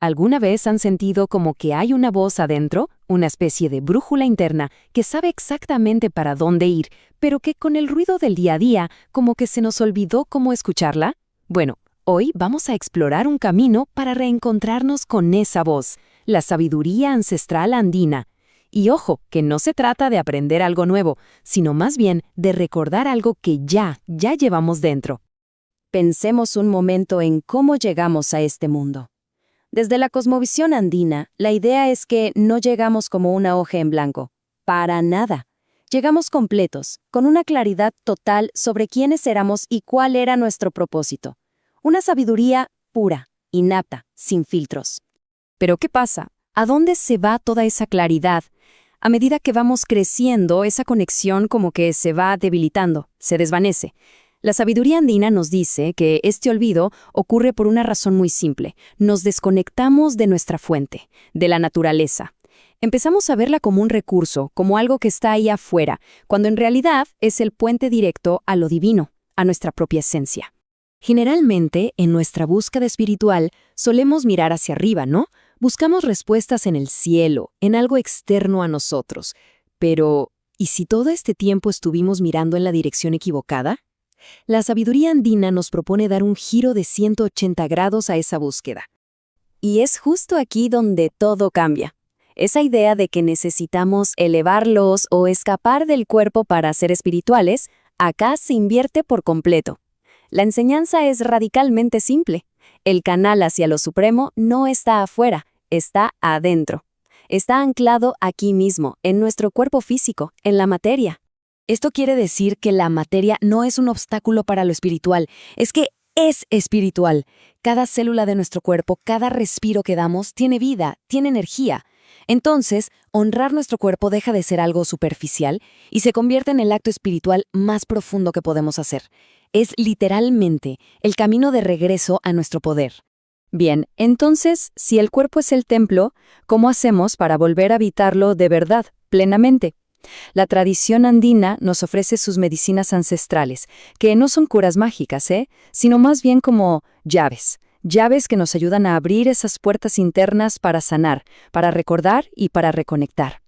¿Alguna vez han sentido como que hay una voz adentro, una especie de brújula interna que sabe exactamente para dónde ir, pero que con el ruido del día a día como que se nos olvidó cómo escucharla? Bueno, hoy vamos a explorar un camino para reencontrarnos con esa voz, la sabiduría ancestral andina. Y ojo, que no se trata de aprender algo nuevo, sino más bien de recordar algo que ya llevamos dentro. Pensemos un momento en cómo llegamos a este mundo. Desde la cosmovisión andina, la idea es que no llegamos como una hoja en blanco. Para nada. Llegamos completos, con una claridad total sobre quiénes éramos y cuál era nuestro propósito. Una sabiduría pura, innata, sin filtros. Pero ¿qué pasa? ¿A dónde se va toda esa claridad? A medida que vamos creciendo, esa conexión como que se va debilitando, se desvanece. La sabiduría andina nos dice que este olvido ocurre por una razón muy simple. Nos desconectamos de nuestra fuente, de la naturaleza. Empezamos a verla como un recurso, como algo que está ahí afuera, cuando en realidad es el puente directo a lo divino, a nuestra propia esencia. Generalmente, en nuestra búsqueda espiritual, solemos mirar hacia arriba, ¿no? Buscamos respuestas en el cielo, en algo externo a nosotros. Pero, ¿y si todo este tiempo estuvimos mirando en la dirección equivocada? La sabiduría andina nos propone dar un giro de 180 grados a esa búsqueda. Y es justo aquí donde todo cambia. Esa idea de que necesitamos elevarlos o escapar del cuerpo para ser espirituales, acá se invierte por completo. La enseñanza es radicalmente simple. El canal hacia lo supremo no está afuera, está adentro. Está anclado aquí mismo, en nuestro cuerpo físico, en la materia. Esto quiere decir que la materia no es un obstáculo para lo espiritual, es que es espiritual. Cada célula de nuestro cuerpo, cada respiro que damos, tiene vida, tiene energía. Entonces, honrar nuestro cuerpo deja de ser algo superficial y se convierte en el acto espiritual más profundo que podemos hacer. Es literalmente el camino de regreso a nuestro poder. Bien, entonces, si el cuerpo es el templo, ¿cómo hacemos para volver a habitarlo de verdad, plenamente? La tradición andina nos ofrece sus medicinas ancestrales, que no son curas mágicas, sino más bien como llaves que nos ayudan a abrir esas puertas internas para sanar, para recordar y para reconectar.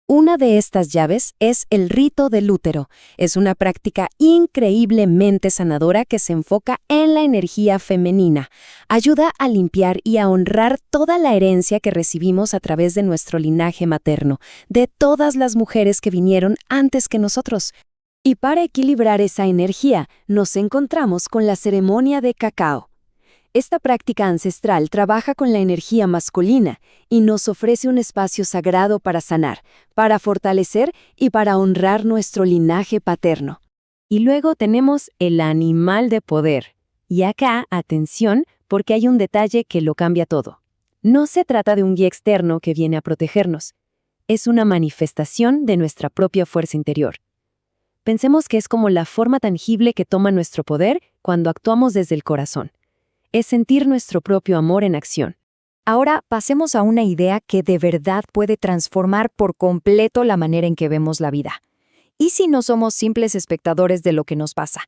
Una de estas llaves es el rito del útero. Es una práctica increíblemente sanadora que se enfoca en la energía femenina. Ayuda a limpiar y a honrar toda la herencia que recibimos a través de nuestro linaje materno, de todas las mujeres que vinieron antes que nosotros. Y para equilibrar esa energía, nos encontramos con la ceremonia de cacao. Esta práctica ancestral trabaja con la energía masculina y nos ofrece un espacio sagrado para sanar, para fortalecer y para honrar nuestro linaje paterno. Y luego tenemos el animal de poder. Y acá, atención, porque hay un detalle que lo cambia todo. No se trata de un guía externo que viene a protegernos. Es una manifestación de nuestra propia fuerza interior. Pensemos que es como la forma tangible que toma nuestro poder cuando actuamos desde el corazón. Es sentir nuestro propio amor en acción. Ahora pasemos a una idea que de verdad puede transformar por completo la manera en que vemos la vida. ¿Y si no somos simples espectadores de lo que nos pasa?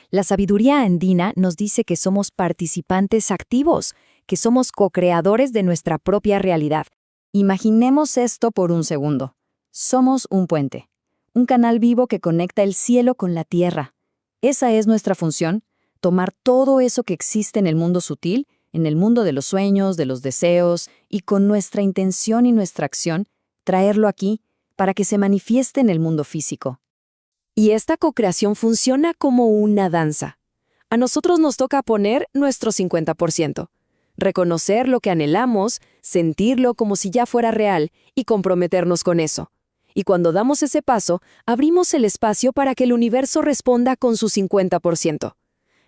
La sabiduría andina nos dice que somos participantes activos, que somos co-creadores de nuestra propia realidad. Imaginemos esto por un segundo. Somos un puente, un canal vivo que conecta el cielo con la tierra. Esa es nuestra función. Tomar todo eso que existe en el mundo sutil, en el mundo de los sueños, de los deseos, y con nuestra intención y nuestra acción, traerlo aquí para que se manifieste en el mundo físico. Y esta co-creación funciona como una danza. A nosotros nos toca poner nuestro 50%, reconocer lo que anhelamos, sentirlo como si ya fuera real y comprometernos con eso. Y cuando damos ese paso, abrimos el espacio para que el universo responda con su 50%.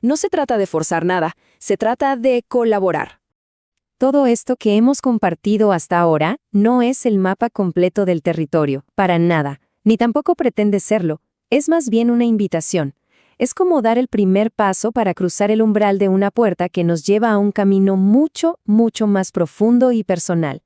No se trata de forzar nada, se trata de colaborar. Todo esto que hemos compartido hasta ahora no es el mapa completo del territorio, para nada, ni tampoco pretende serlo. Es más bien una invitación. Es como dar el primer paso para cruzar el umbral de una puerta que nos lleva a un camino mucho, mucho más profundo y personal.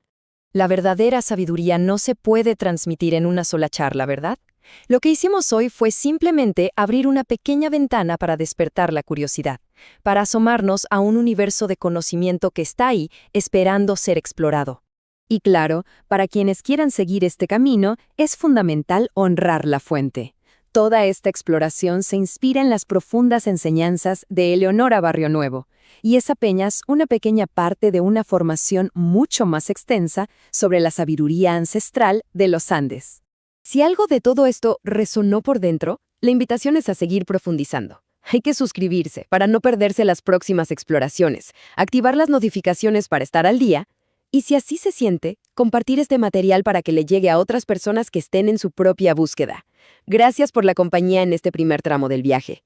La verdadera sabiduría no se puede transmitir en una sola charla, ¿verdad? Lo que hicimos hoy fue simplemente abrir una pequeña ventana para despertar la curiosidad, para asomarnos a un universo de conocimiento que está ahí esperando ser explorado. Y claro, para quienes quieran seguir este camino, es fundamental honrar la fuente. Toda esta exploración se inspira en las profundas enseñanzas de Eleonora Barrionuevo, y es apenas una pequeña parte de una formación mucho más extensa sobre la sabiduría ancestral de los Andes. Si algo de todo esto resonó por dentro, la invitación es a seguir profundizando. Hay que suscribirse para no perderse las próximas exploraciones, activar las notificaciones para estar al día, y si así se siente, compartir este material para que le llegue a otras personas que estén en su propia búsqueda. Gracias por la compañía en este primer tramo del viaje.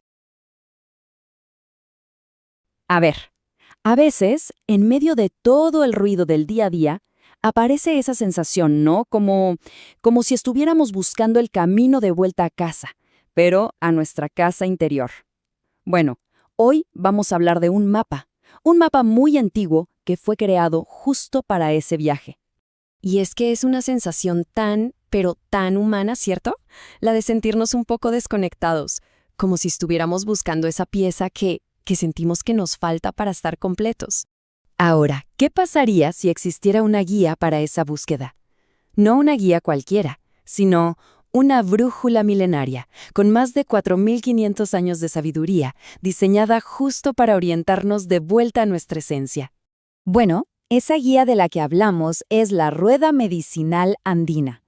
A ver, a veces, en medio de todo el ruido del día a día, aparece esa sensación, ¿no? Como si estuviéramos buscando el camino de vuelta a casa, pero a nuestra casa interior. Bueno, hoy vamos a hablar de un mapa muy antiguo que fue creado justo para ese viaje. Y es que es una sensación pero tan humana, ¿cierto? La de sentirnos un poco desconectados, como si estuviéramos buscando esa pieza que sentimos que nos falta para estar completos. Ahora, ¿qué pasaría si existiera una guía para esa búsqueda? No una guía cualquiera, sino una brújula milenaria, con más de 4.500 años de sabiduría, diseñada justo para orientarnos de vuelta a nuestra esencia. Bueno, esa guía de la que hablamos es la rueda medicinal andina.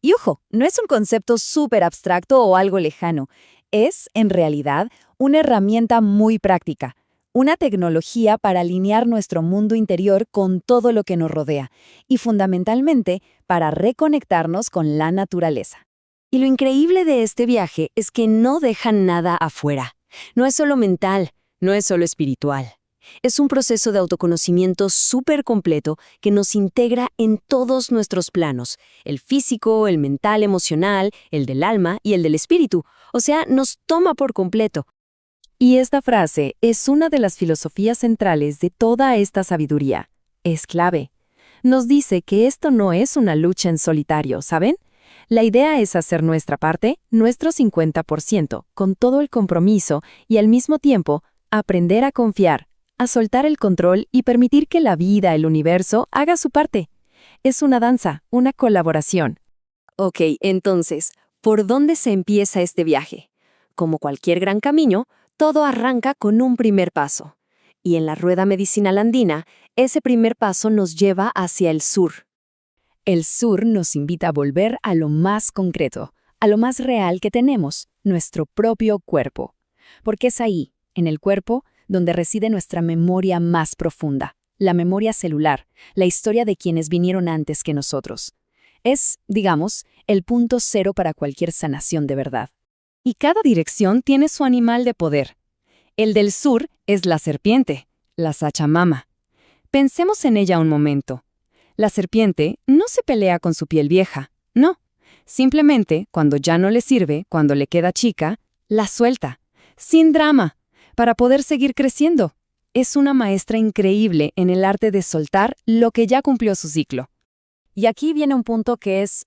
Y ojo, no es un concepto súper abstracto o algo lejano. Es, en realidad, una herramienta muy práctica. Una tecnología para alinear nuestro mundo interior con todo lo que nos rodea y fundamentalmente para reconectarnos con la naturaleza. Y lo increíble de este viaje es que no deja nada afuera. No es solo mental, no es solo espiritual. Es un proceso de autoconocimiento súper completo que nos integra en todos nuestros planos, el físico, el mental, emocional, el del alma y el del espíritu. O sea, nos toma por completo. Y esta frase es una de las filosofías centrales de toda esta sabiduría. Es clave. Nos dice que esto no es una lucha en solitario, ¿saben? La idea es hacer nuestra parte, nuestro 50%, con todo el compromiso y al mismo tiempo aprender a confiar, a soltar el control y permitir que la vida, el universo, haga su parte. Es una danza, una colaboración. Ok, entonces, ¿por dónde se empieza este viaje? Como cualquier gran camino, todo arranca con un primer paso. Y en la rueda medicinal andina, ese primer paso nos lleva hacia el sur. El sur nos invita a volver a lo más concreto, a lo más real que tenemos, nuestro propio cuerpo. Porque es ahí, en el cuerpo, donde reside nuestra memoria más profunda, la memoria celular, la historia de quienes vinieron antes que nosotros. Es, digamos, el punto cero para cualquier sanación de verdad. Y cada dirección tiene su animal de poder. El del sur es la serpiente, la Sachamama. Pensemos en ella un momento. La serpiente no se pelea con su piel vieja, no. Simplemente, cuando ya no le sirve, cuando le queda chica, la suelta, sin drama, para poder seguir creciendo. Es una maestra increíble en el arte de soltar lo que ya cumplió su ciclo. Y aquí viene un punto que es,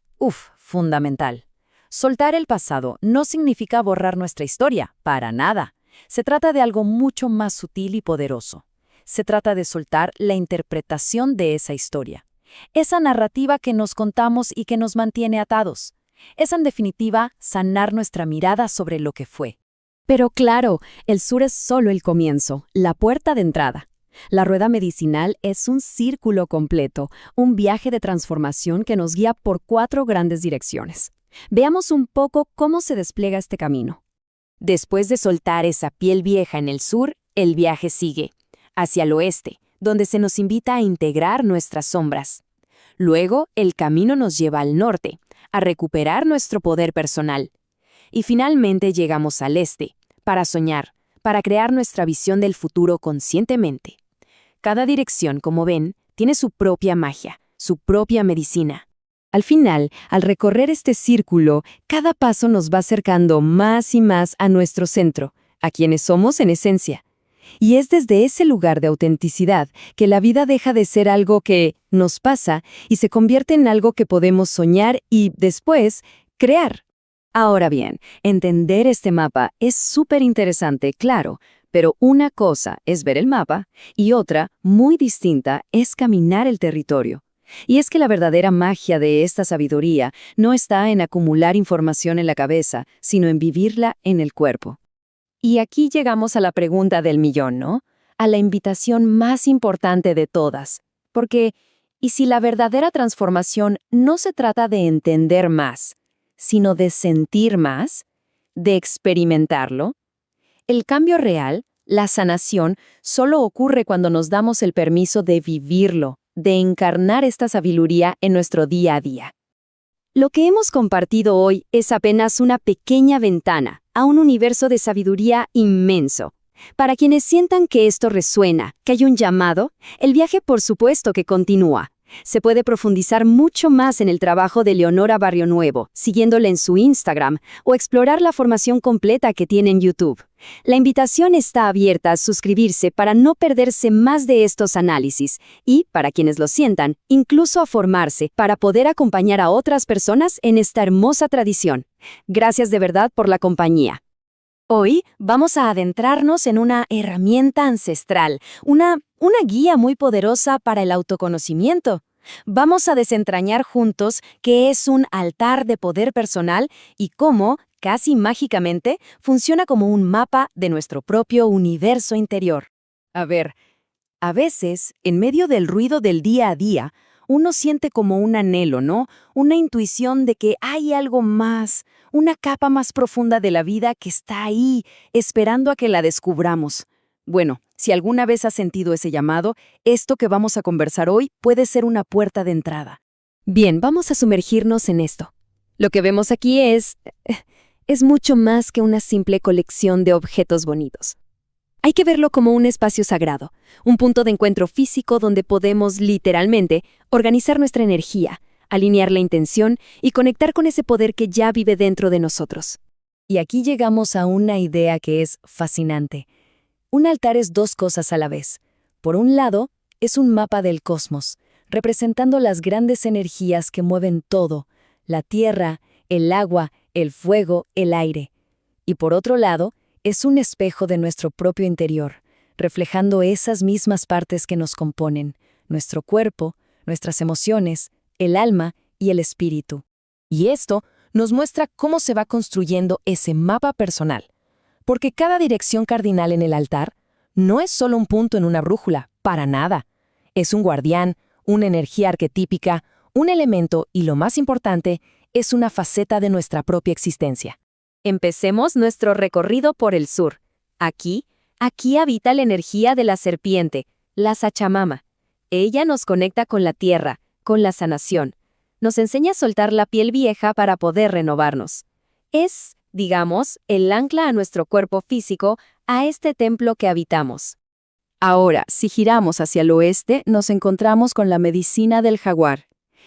fundamental. Soltar el pasado no significa borrar nuestra historia, para nada. Se trata de algo mucho más sutil y poderoso. Se trata de soltar la interpretación de esa historia. Esa narrativa que nos contamos y que nos mantiene atados. Es, en definitiva, sanar nuestra mirada sobre lo que fue. Pero claro, el sur es solo el comienzo, la puerta de entrada. La rueda medicinal es un círculo completo, un viaje de transformación que nos guía por 4 grandes direcciones. Veamos un poco cómo se despliega este camino. Después de soltar esa piel vieja en el sur, el viaje sigue, hacia el oeste, donde se nos invita a integrar nuestras sombras. Luego, el camino nos lleva al norte, a recuperar nuestro poder personal. Y finalmente llegamos al este, para soñar, para crear nuestra visión del futuro conscientemente. Cada dirección, como ven, tiene su propia magia, su propia medicina. Al final, al recorrer este círculo, cada paso nos va acercando más y más a nuestro centro, a quienes somos en esencia. Y es desde ese lugar de autenticidad que la vida deja de ser algo que nos pasa y se convierte en algo que podemos soñar y, después, crear. Ahora bien, entender este mapa es súper interesante, claro, pero una cosa es ver el mapa y otra, muy distinta, es caminar el territorio. Y es que la verdadera magia de esta sabiduría no está en acumular información en la cabeza, sino en vivirla en el cuerpo. Y aquí llegamos a la pregunta del millón, ¿no? A la invitación más importante de todas. Porque, ¿y si la verdadera transformación no se trata de entender más, sino de sentir más, de experimentarlo? El cambio real, la sanación, solo ocurre cuando nos damos el permiso de vivirlo, de encarnar esta sabiduría en nuestro día a día. Lo que hemos compartido hoy es apenas una pequeña ventana a un universo de sabiduría inmenso. Para quienes sientan que esto resuena, que hay un llamado, el viaje por supuesto que continúa. Se puede profundizar mucho más en el trabajo de Leonora Barrio Nuevo, siguiéndola en su Instagram, o explorar la formación completa que tiene en YouTube. La invitación está abierta a suscribirse para no perderse más de estos análisis y, para quienes lo sientan, incluso a formarse para poder acompañar a otras personas en esta hermosa tradición. Gracias de verdad por la compañía. Hoy vamos a adentrarnos en una herramienta ancestral, una guía muy poderosa para el autoconocimiento. Vamos a desentrañar juntos qué es un altar de poder personal y cómo, casi mágicamente, funciona como un mapa de nuestro propio universo interior. A ver, a veces, en medio del ruido del día a día, uno siente como un anhelo, ¿no? Una intuición de que hay algo más, una capa más profunda de la vida que está ahí, esperando a que la descubramos. Bueno, si alguna vez has sentido ese llamado, esto que vamos a conversar hoy puede ser una puerta de entrada. Bien, vamos a sumergirnos en esto. Lo que vemos aquí es mucho más que una simple colección de objetos bonitos. Hay que verlo como un espacio sagrado, un punto de encuentro físico donde podemos, literalmente, organizar nuestra energía, alinear la intención y conectar con ese poder que ya vive dentro de nosotros. Y aquí llegamos a una idea que es fascinante. Un altar es dos cosas a la vez. Por un lado, es un mapa del cosmos, representando las grandes energías que mueven todo, la tierra, el agua, el fuego, el aire. Y por otro lado, es un espejo de nuestro propio interior, reflejando esas mismas partes que nos componen, nuestro cuerpo, nuestras emociones, el alma y el espíritu. Y esto nos muestra cómo se va construyendo ese mapa personal. Porque cada dirección cardinal en el altar no es solo un punto en una brújula, para nada. Es un guardián, una energía arquetípica, un elemento y, lo más importante, es una faceta de nuestra propia existencia. Empecemos nuestro recorrido por el sur. Aquí habita la energía de la serpiente, la Sachamama. Ella nos conecta con la tierra, con la sanación. Nos enseña a soltar la piel vieja para poder renovarnos. Es, digamos, el ancla a nuestro cuerpo físico, a este templo que habitamos. Ahora, si giramos hacia el oeste, nos encontramos con la medicina del jaguar.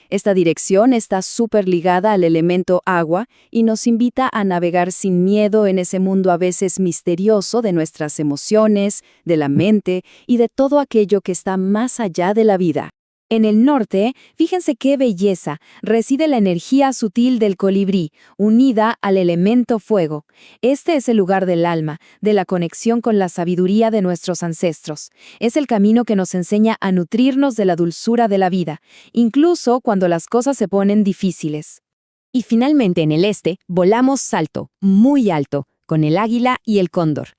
Esta dirección está súper ligada al elemento agua y nos invita a navegar sin miedo en ese mundo a veces misterioso de nuestras emociones, de la mente y de todo aquello que está más allá de la vida. En el norte, fíjense qué belleza, reside la energía sutil del colibrí, unida al elemento fuego. Este es el lugar del alma, de la conexión con la sabiduría de nuestros ancestros. Es el camino que nos enseña a nutrirnos de la dulzura de la vida, incluso cuando las cosas se ponen difíciles. Y finalmente en el este, volamos alto, muy alto, con el águila y el cóndor.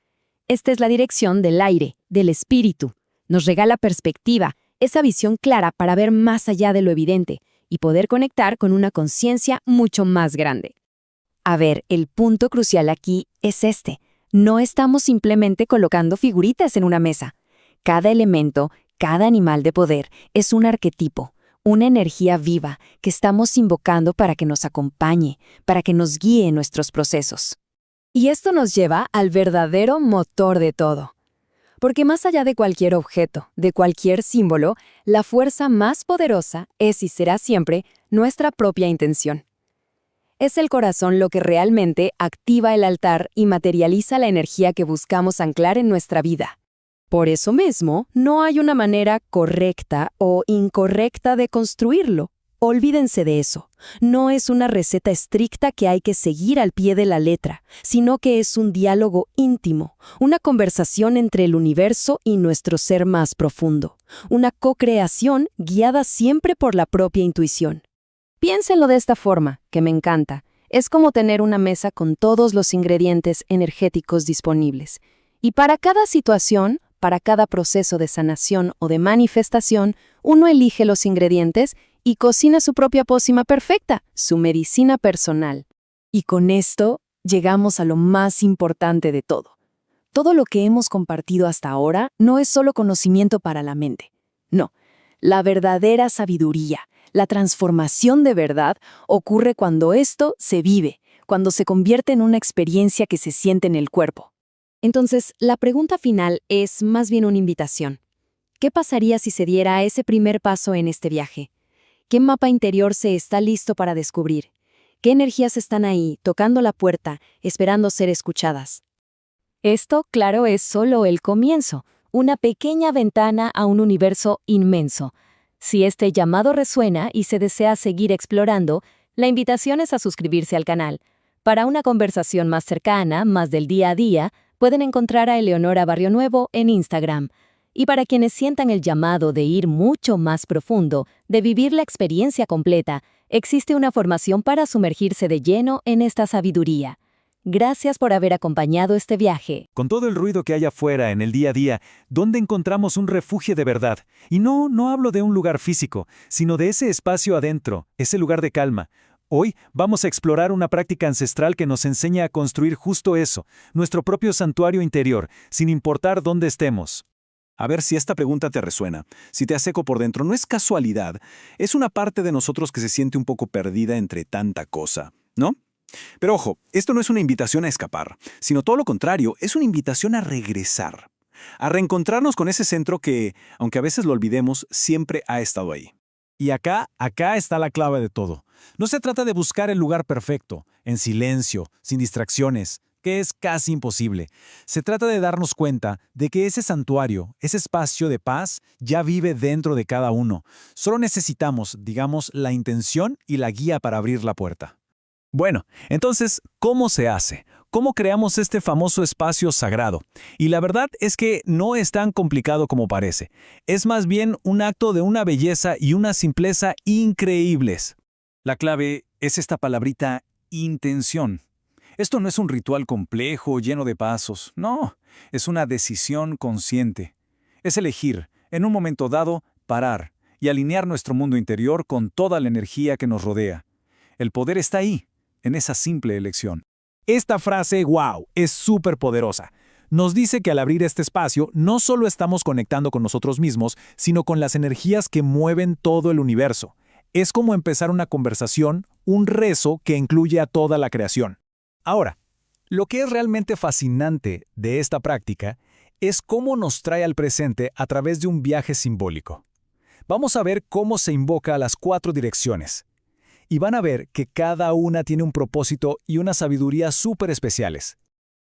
Esta es la dirección del aire, del espíritu. Nos regala perspectiva, esa visión clara para ver más allá de lo evidente y poder conectar con una conciencia mucho más grande. A ver, el punto crucial aquí es este. No estamos simplemente colocando figuritas en una mesa. Cada elemento, cada animal de poder es un arquetipo, una energía viva que estamos invocando para que nos acompañe, para que nos guíe en nuestros procesos. Y esto nos lleva al verdadero motor de todo. Porque más allá de cualquier objeto, de cualquier símbolo, la fuerza más poderosa es y será siempre nuestra propia intención. Es el corazón lo que realmente activa el altar y materializa la energía que buscamos anclar en nuestra vida. Por eso mismo, no hay una manera correcta o incorrecta de construirlo. Olvídense de eso. No es una receta estricta que hay que seguir al pie de la letra, sino que es un diálogo íntimo, una conversación entre el universo y nuestro ser más profundo, una co-creación guiada siempre por la propia intuición. Piénsenlo de esta forma, que me encanta. Es como tener una mesa con todos los ingredientes energéticos disponibles. Y para cada situación, para cada proceso de sanación o de manifestación, uno elige los ingredientes y cocina su propia pócima perfecta, su medicina personal. Y con esto llegamos a lo más importante de todo. Todo lo que hemos compartido hasta ahora no es solo conocimiento para la mente. No, la verdadera sabiduría, la transformación de verdad, ocurre cuando esto se vive, cuando se convierte en una experiencia que se siente en el cuerpo. Entonces, la pregunta final es más bien una invitación. ¿Qué pasaría si se diera ese primer paso en este viaje? ¿Qué mapa interior se está listo para descubrir? ¿Qué energías están ahí, tocando la puerta, esperando ser escuchadas? Esto, claro, es solo el comienzo, una pequeña ventana a un universo inmenso. Si este llamado resuena y se desea seguir explorando, la invitación es a suscribirse al canal. Para una conversación más cercana, más del día a día, pueden encontrar a Eleonora Barrio Nuevo en Instagram. Y para quienes sientan el llamado de ir mucho más profundo, de vivir la experiencia completa, existe una formación para sumergirse de lleno en esta sabiduría. Gracias por haber acompañado este viaje. Con todo el ruido que hay afuera en el día a día, ¿dónde encontramos un refugio de verdad? Y no hablo de un lugar físico, sino de ese espacio adentro, ese lugar de calma. Hoy vamos a explorar una práctica ancestral que nos enseña a construir justo eso, nuestro propio santuario interior, sin importar dónde estemos. A ver si esta pregunta te resuena. Si te hace eco por dentro, no es casualidad. Es una parte de nosotros que se siente un poco perdida entre tanta cosa, ¿no? Pero ojo, esto no es una invitación a escapar, sino todo lo contrario, es una invitación a regresar. A reencontrarnos con ese centro que, aunque a veces lo olvidemos, siempre ha estado ahí. Y acá está la clave de todo. No se trata de buscar el lugar perfecto, en silencio, sin distracciones, que es casi imposible. Se trata de darnos cuenta de que ese santuario, ese espacio de paz, ya vive dentro de cada uno. Solo necesitamos, digamos, la intención y la guía para abrir la puerta. Bueno, entonces, ¿cómo se hace? ¿Cómo creamos este famoso espacio sagrado? Y la verdad es que no es tan complicado como parece. Es más bien un acto de una belleza y una simpleza increíbles. La clave es esta palabrita intención. Esto no es un ritual complejo, lleno de pasos. No, es una decisión consciente. Es elegir, en un momento dado, parar y alinear nuestro mundo interior con toda la energía que nos rodea. El poder está ahí, en esa simple elección. Esta frase, wow, es súper poderosa. Nos dice que al abrir este espacio, no solo estamos conectando con nosotros mismos, sino con las energías que mueven todo el universo. Es como empezar una conversación, un rezo que incluye a toda la creación. Ahora, lo que es realmente fascinante de esta práctica es cómo nos trae al presente a través de un viaje simbólico. Vamos a ver cómo se invoca a las 4 direcciones. Y van a ver que cada una tiene un propósito y una sabiduría súper especiales.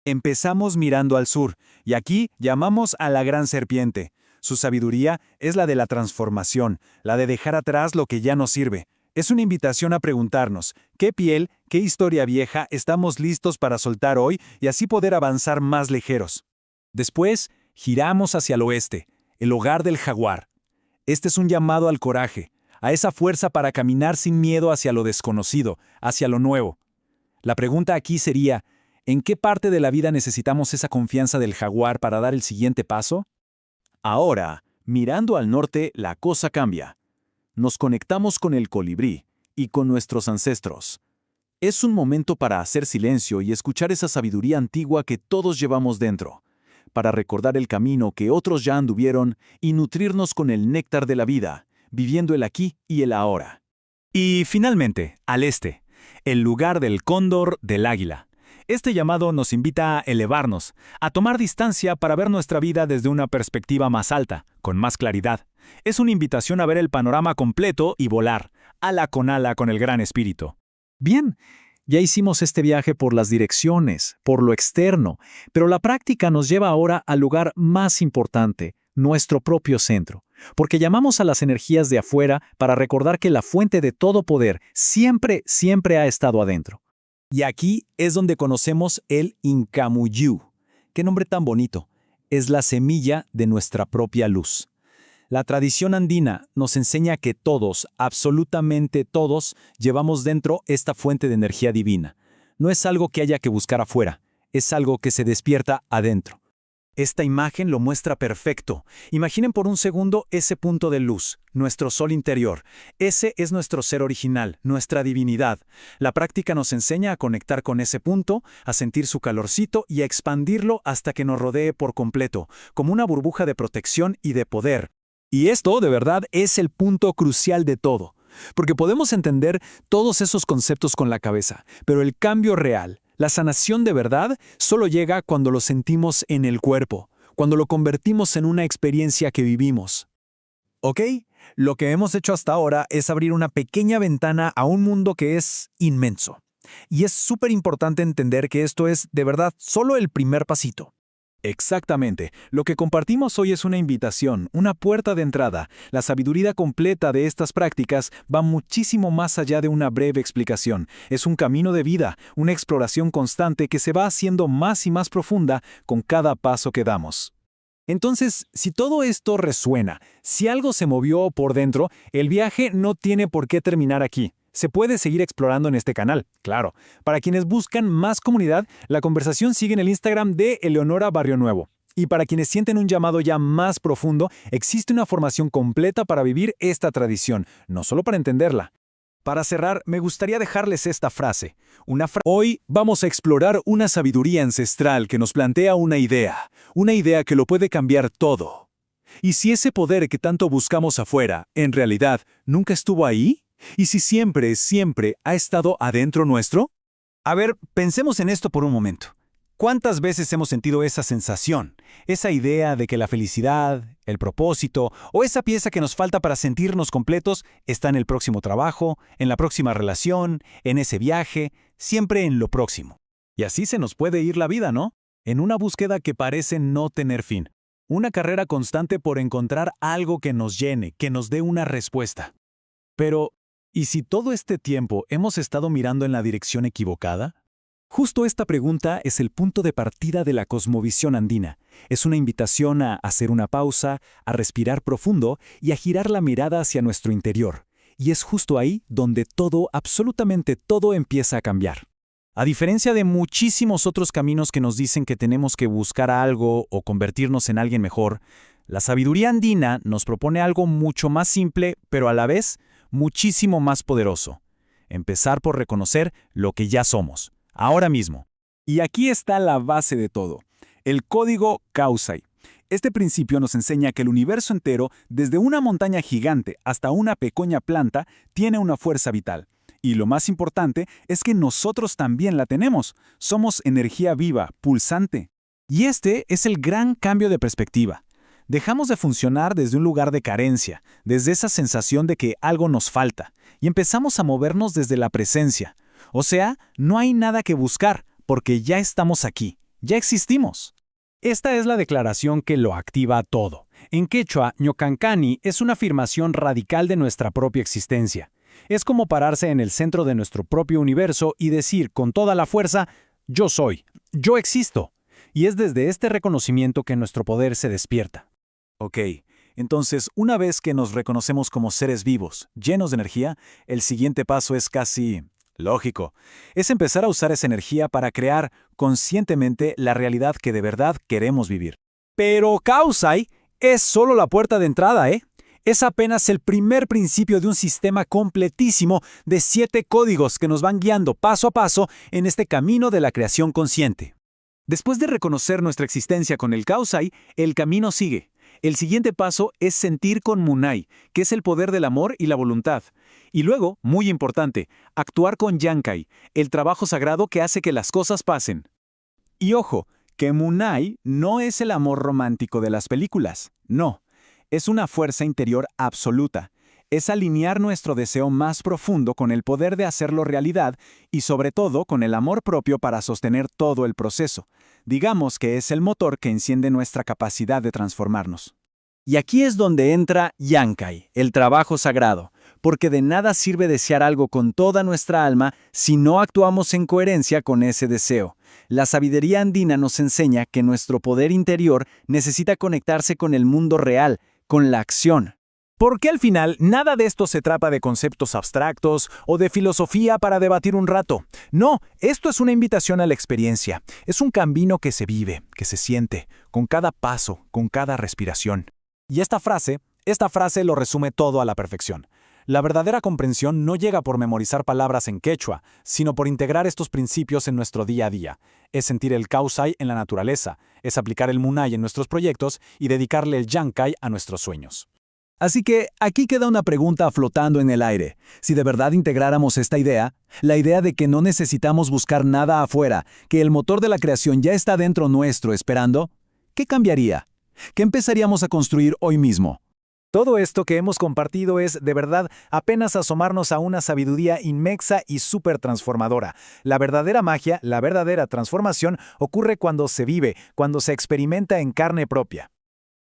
Empezamos mirando al sur, y aquí llamamos a la gran serpiente. Su sabiduría es la de la transformación, la de dejar atrás lo que ya no sirve. Es una invitación a preguntarnos, ¿qué piel, qué historia vieja estamos listos para soltar hoy y así poder avanzar más ligeros? Después, giramos hacia el oeste, el hogar del jaguar. Este es un llamado al coraje, a esa fuerza para caminar sin miedo hacia lo desconocido, hacia lo nuevo. La pregunta aquí sería, ¿en qué parte de la vida necesitamos esa confianza del jaguar para dar el siguiente paso? Ahora, mirando al norte, la cosa cambia. Nos conectamos con el colibrí y con nuestros ancestros. Es un momento para hacer silencio y escuchar esa sabiduría antigua que todos llevamos dentro, para recordar el camino que otros ya anduvieron y nutrirnos con el néctar de la vida, viviendo el aquí y el ahora. Y finalmente, al este, el lugar del cóndor, del águila. Este llamado nos invita a elevarnos, a tomar distancia para ver nuestra vida desde una perspectiva más alta, con más claridad. Es una invitación a ver el panorama completo y volar, ala con el Gran Espíritu. Bien, ya hicimos este viaje por las direcciones, por lo externo, pero la práctica nos lleva ahora al lugar más importante, nuestro propio centro, porque llamamos a las energías de afuera para recordar que la fuente de todo poder siempre, siempre ha estado adentro. Y aquí es donde conocemos el Incamuyu. ¡Qué nombre tan bonito! Es la semilla de nuestra propia luz. La tradición andina nos enseña que todos, absolutamente todos, llevamos dentro esta fuente de energía divina. No es algo que haya que buscar afuera, es algo que se despierta adentro. Esta imagen lo muestra perfecto. Imaginen por un segundo ese punto de luz, nuestro sol interior. Ese es nuestro ser original, nuestra divinidad. La práctica nos enseña a conectar con ese punto, a sentir su calorcito y a expandirlo hasta que nos rodee por completo, como una burbuja de protección y de poder. Y esto, de verdad, es el punto crucial de todo. Porque podemos entender todos esos conceptos con la cabeza, pero el cambio real, la sanación de verdad, solo llega cuando lo sentimos en el cuerpo, cuando lo convertimos en una experiencia que vivimos. ¿Ok? Lo que hemos hecho hasta ahora es abrir una pequeña ventana a un mundo que es inmenso. Y es súper importante entender que esto es, de verdad, solo el primer pasito. Exactamente. Lo que compartimos hoy es una invitación, una puerta de entrada. La sabiduría completa de estas prácticas va muchísimo más allá de una breve explicación. Es un camino de vida, una exploración constante que se va haciendo más y más profunda con cada paso que damos. Entonces, si todo esto resuena, si algo se movió por dentro, el viaje no tiene por qué terminar aquí. Se puede seguir explorando en este canal, claro. Para quienes buscan más comunidad, la conversación sigue en el Instagram de Eleonora Barrio Nuevo. Y para quienes sienten un llamado ya más profundo, existe una formación completa para vivir esta tradición, no solo para entenderla. Para cerrar, me gustaría dejarles esta frase. Hoy vamos a explorar una sabiduría ancestral que nos plantea una idea que lo puede cambiar todo. ¿Y si ese poder que tanto buscamos afuera, en realidad, nunca estuvo ahí? ¿Y si siempre, siempre ha estado adentro nuestro? A ver, pensemos en esto por un momento. ¿Cuántas veces hemos sentido esa sensación, esa idea de que la felicidad, el propósito o esa pieza que nos falta para sentirnos completos está en el próximo trabajo, en la próxima relación, en ese viaje, siempre en lo próximo? Y así se nos puede ir la vida, ¿no? En una búsqueda que parece no tener fin. Una carrera constante por encontrar algo que nos llene, que nos dé una respuesta. Pero, ¿y si todo este tiempo hemos estado mirando en la dirección equivocada? Justo esta pregunta es el punto de partida de la cosmovisión andina. Es una invitación a hacer una pausa, a respirar profundo y a girar la mirada hacia nuestro interior. Y es justo ahí donde todo, absolutamente todo, empieza a cambiar. A diferencia de muchísimos otros caminos que nos dicen que tenemos que buscar algo o convertirnos en alguien mejor, la sabiduría andina nos propone algo mucho más simple, pero a la vez muchísimo más poderoso. Empezar por reconocer lo que ya somos, ahora mismo. Y aquí está la base de todo, el código Kausai. Este principio nos enseña que el universo entero, desde una montaña gigante hasta una pequeña planta, tiene una fuerza vital. Y lo más importante es que nosotros también la tenemos. Somos energía viva, pulsante. Y este es el gran cambio de perspectiva. Dejamos de funcionar desde un lugar de carencia, desde esa sensación de que algo nos falta, y empezamos a movernos desde la presencia. O sea, no hay nada que buscar, porque ya estamos aquí, ya existimos. Esta es la declaración que lo activa todo. En quechua, ñocancani es una afirmación radical de nuestra propia existencia. Es como pararse en el centro de nuestro propio universo y decir con toda la fuerza, yo soy, yo existo. Y es desde este reconocimiento que nuestro poder se despierta. Ok, entonces, una vez que nos reconocemos como seres vivos, llenos de energía, el siguiente paso es casi lógico. Es empezar a usar esa energía para crear conscientemente la realidad que de verdad queremos vivir. Pero Kausai es solo la puerta de entrada, ¿eh? Es apenas el primer principio de un sistema completísimo de 7 códigos que nos van guiando paso a paso en este camino de la creación consciente. Después de reconocer nuestra existencia con el Kausai, el camino sigue. El siguiente paso es sentir con Munai, que es el poder del amor y la voluntad. Y luego, muy importante, actuar con Yankai, el trabajo sagrado que hace que las cosas pasen. Y ojo, que Munai no es el amor romántico de las películas, no. Es una fuerza interior absoluta. Es alinear nuestro deseo más profundo con el poder de hacerlo realidad y sobre todo con el amor propio para sostener todo el proceso. Digamos que es el motor que enciende nuestra capacidad de transformarnos. Y aquí es donde entra Yankai, el trabajo sagrado, porque de nada sirve desear algo con toda nuestra alma si no actuamos en coherencia con ese deseo. La sabiduría andina nos enseña que nuestro poder interior necesita conectarse con el mundo real, con la acción. Porque al final nada de esto se trata de conceptos abstractos o de filosofía para debatir un rato. No, esto es una invitación a la experiencia. Es un camino que se vive, que se siente, con cada paso, con cada respiración. Y esta frase lo resume todo a la perfección. La verdadera comprensión no llega por memorizar palabras en quechua, sino por integrar estos principios en nuestro día a día. Es sentir el kausai en la naturaleza, es aplicar el munai en nuestros proyectos y dedicarle el yankai a nuestros sueños. Así que aquí queda una pregunta flotando en el aire. Si de verdad integráramos esta idea, la idea de que no necesitamos buscar nada afuera, que el motor de la creación ya está dentro nuestro esperando, ¿qué cambiaría? ¿Qué empezaríamos a construir hoy mismo? Todo esto que hemos compartido es, de verdad, apenas asomarnos a una sabiduría inmensa y súper transformadora. La verdadera magia, la verdadera transformación, ocurre cuando se vive, cuando se experimenta en carne propia.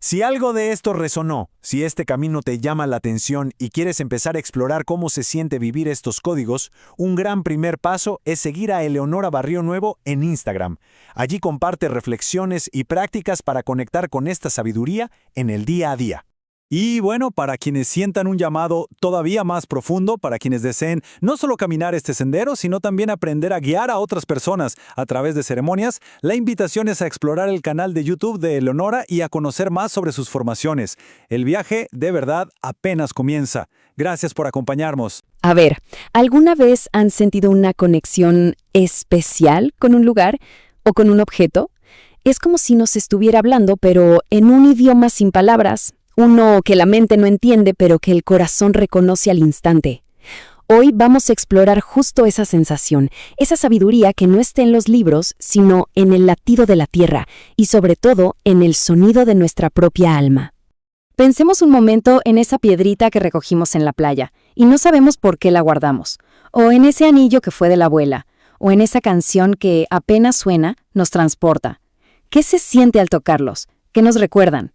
Si algo de esto resonó, si este camino te llama la atención y quieres empezar a explorar cómo se siente vivir estos códigos, un gran primer paso es seguir a Eleonora Barrio Nuevo en Instagram. Allí comparte reflexiones y prácticas para conectar con esta sabiduría en el día a día. Y bueno, para quienes sientan un llamado todavía más profundo, para quienes deseen no solo caminar este sendero, sino también aprender a guiar a otras personas a través de ceremonias, la invitación es a explorar el canal de YouTube de Eleonora y a conocer más sobre sus formaciones. El viaje, de verdad, apenas comienza. Gracias por acompañarnos. A ver, ¿alguna vez han sentido una conexión especial con un lugar o con un objeto? Es como si nos estuviera hablando, pero en un idioma sin palabras. Uno que la mente no entiende, pero que el corazón reconoce al instante. Hoy vamos a explorar justo esa sensación, esa sabiduría que no está en los libros, sino en el latido de la tierra y sobre todo en el sonido de nuestra propia alma. Pensemos un momento en esa piedrita que recogimos en la playa y no sabemos por qué la guardamos, o en ese anillo que fue de la abuela, o en esa canción que apenas suena nos transporta. ¿Qué se siente al tocarlos? ¿Qué nos recuerdan?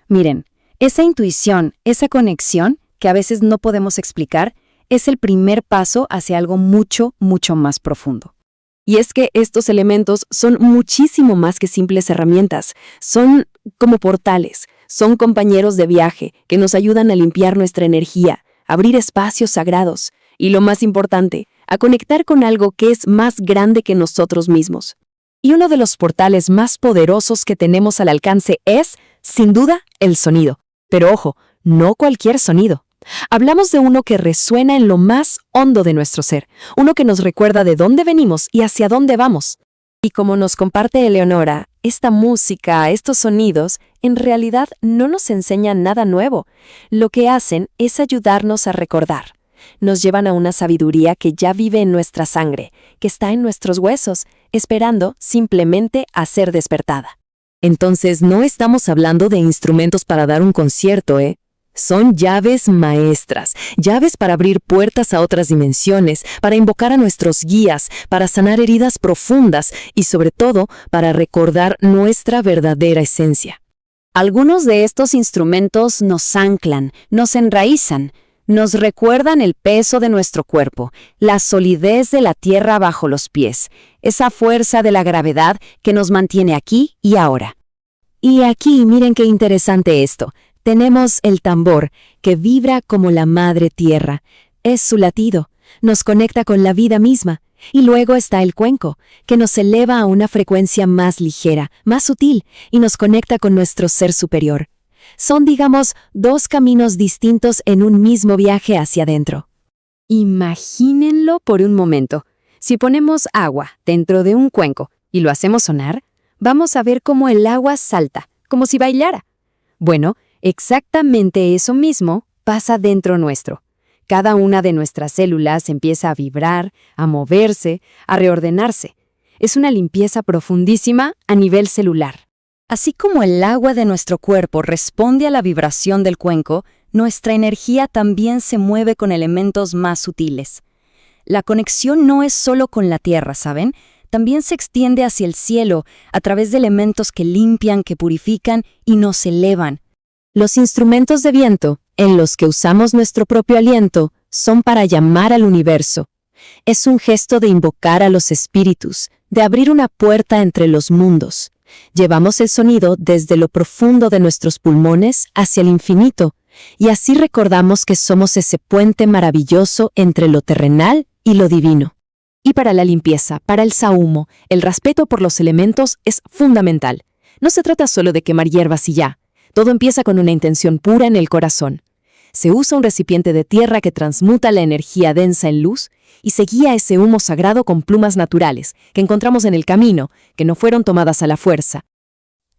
Miren, esa intuición, esa conexión, que a veces no podemos explicar, es el primer paso hacia algo mucho, mucho más profundo. Y es que estos elementos son muchísimo más que simples herramientas. Son como portales, son compañeros de viaje que nos ayudan a limpiar nuestra energía, a abrir espacios sagrados y, lo más importante, a conectar con algo que es más grande que nosotros mismos. Y uno de los portales más poderosos que tenemos al alcance es, sin duda, el sonido. Pero ojo, no cualquier sonido. Hablamos de uno que resuena en lo más hondo de nuestro ser, uno que nos recuerda de dónde venimos y hacia dónde vamos. Y como nos comparte Eleonora, esta música, estos sonidos, en realidad no nos enseñan nada nuevo. Lo que hacen es ayudarnos a recordar. Nos llevan a una sabiduría que ya vive en nuestra sangre, que está en nuestros huesos, esperando simplemente a ser despertada. Entonces no estamos hablando de instrumentos para dar un concierto, Son llaves maestras, llaves para abrir puertas a otras dimensiones, para invocar a nuestros guías, para sanar heridas profundas y sobre todo para recordar nuestra verdadera esencia. Algunos de estos instrumentos nos anclan, nos enraizan, nos recuerdan el peso de nuestro cuerpo, la solidez de la tierra bajo los pies, esa fuerza de la gravedad que nos mantiene aquí y ahora. Y aquí, miren qué interesante esto. Tenemos el tambor, que vibra como la madre tierra. Es su latido, nos conecta con la vida misma. Y luego está el cuenco, que nos eleva a una frecuencia más ligera, más sutil, y nos conecta con nuestro ser superior. Son, digamos, dos caminos distintos en un mismo viaje hacia adentro. Imagínenlo por un momento. Si ponemos agua dentro de un cuenco y lo hacemos sonar, vamos a ver cómo el agua salta, como si bailara. Bueno, exactamente eso mismo pasa dentro nuestro. Cada una de nuestras células empieza a vibrar, a moverse, a reordenarse. Es una limpieza profundísima a nivel celular. Así como el agua de nuestro cuerpo responde a la vibración del cuenco, nuestra energía también se mueve con elementos más sutiles. La conexión no es solo con la tierra, ¿saben? También se extiende hacia el cielo, a través de elementos que limpian, que purifican y nos elevan. Los instrumentos de viento, en los que usamos nuestro propio aliento, son para llamar al universo. Es un gesto de invocar a los espíritus, de abrir una puerta entre los mundos. Llevamos el sonido desde lo profundo de nuestros pulmones hacia el infinito, y así recordamos que somos ese puente maravilloso entre lo terrenal y lo divino. Y para la limpieza, para el sahumo, el respeto por los elementos es fundamental. No se trata solo de quemar hierbas y ya. Todo empieza con una intención pura en el corazón. Se usa un recipiente de tierra que transmuta la energía densa en luz y se guía ese humo sagrado con plumas naturales que encontramos en el camino, que no fueron tomadas a la fuerza.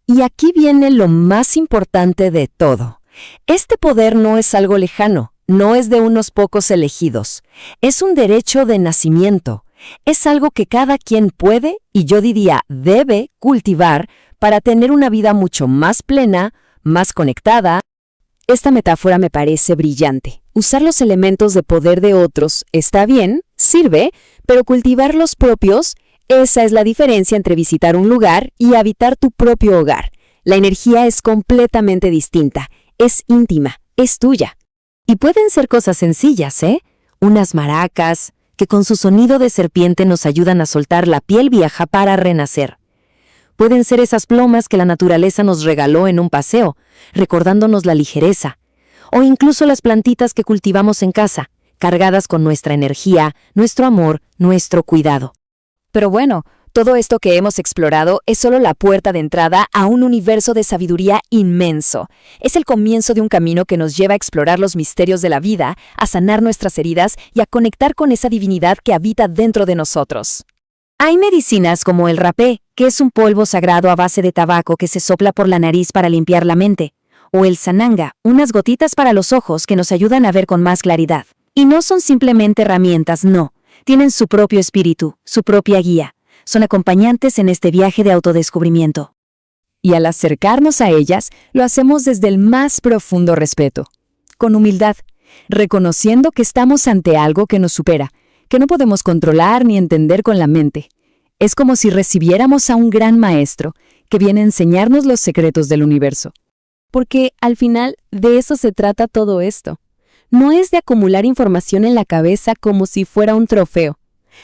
Y aquí viene lo más importante de todo. Este poder no es algo lejano, no es de unos pocos elegidos. Es un derecho de nacimiento. Es algo que cada quien puede, y yo diría debe, cultivar para tener una vida mucho más plena, más conectada. Esta metáfora me parece brillante. Usar los elementos de poder de otros está bien, sirve, pero cultivar los propios, esa es la diferencia entre visitar un lugar y habitar tu propio hogar. La energía es completamente distinta, es íntima, es tuya. Y pueden ser cosas sencillas, ¿eh? Unas maracas, que con su sonido de serpiente nos ayudan a soltar la piel vieja para renacer. Pueden ser esas plumas que la naturaleza nos regaló en un paseo, recordándonos la ligereza. O incluso las plantitas que cultivamos en casa, cargadas con nuestra energía, nuestro amor, nuestro cuidado. Pero bueno, todo esto que hemos explorado es solo la puerta de entrada a un universo de sabiduría inmenso. Es el comienzo de un camino que nos lleva a explorar los misterios de la vida, a sanar nuestras heridas y a conectar con esa divinidad que habita dentro de nosotros. Hay medicinas como el rapé, que es un polvo sagrado a base de tabaco que se sopla por la nariz para limpiar la mente, o el sananga, unas gotitas para los ojos que nos ayudan a ver con más claridad. Y no son simplemente herramientas, no. Tienen su propio espíritu, su propia guía. Son acompañantes en este viaje de autodescubrimiento. Y al acercarnos a ellas, lo hacemos desde el más profundo respeto, con humildad, reconociendo que estamos ante algo que nos supera, que no podemos controlar ni entender con la mente. Es como si recibiéramos a un gran maestro que viene a enseñarnos los secretos del universo. Porque, al final, de eso se trata todo esto. No es de acumular información en la cabeza como si fuera un trofeo.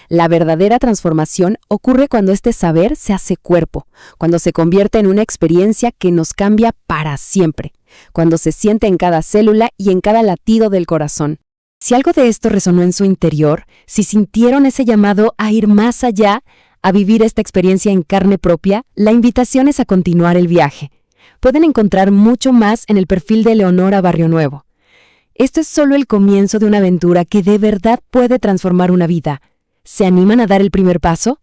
La verdadera transformación ocurre cuando este saber se hace cuerpo, cuando se convierte en una experiencia que nos cambia para siempre, cuando se siente en cada célula y en cada latido del corazón. Si algo de esto resonó en su interior, si sintieron ese llamado a ir más allá, a vivir esta experiencia en carne propia, la invitación es a continuar el viaje. Pueden encontrar mucho más en el perfil de Leonora Barrio Nuevo. Esto es solo el comienzo de una aventura que de verdad puede transformar una vida. ¿Se animan a dar el primer paso?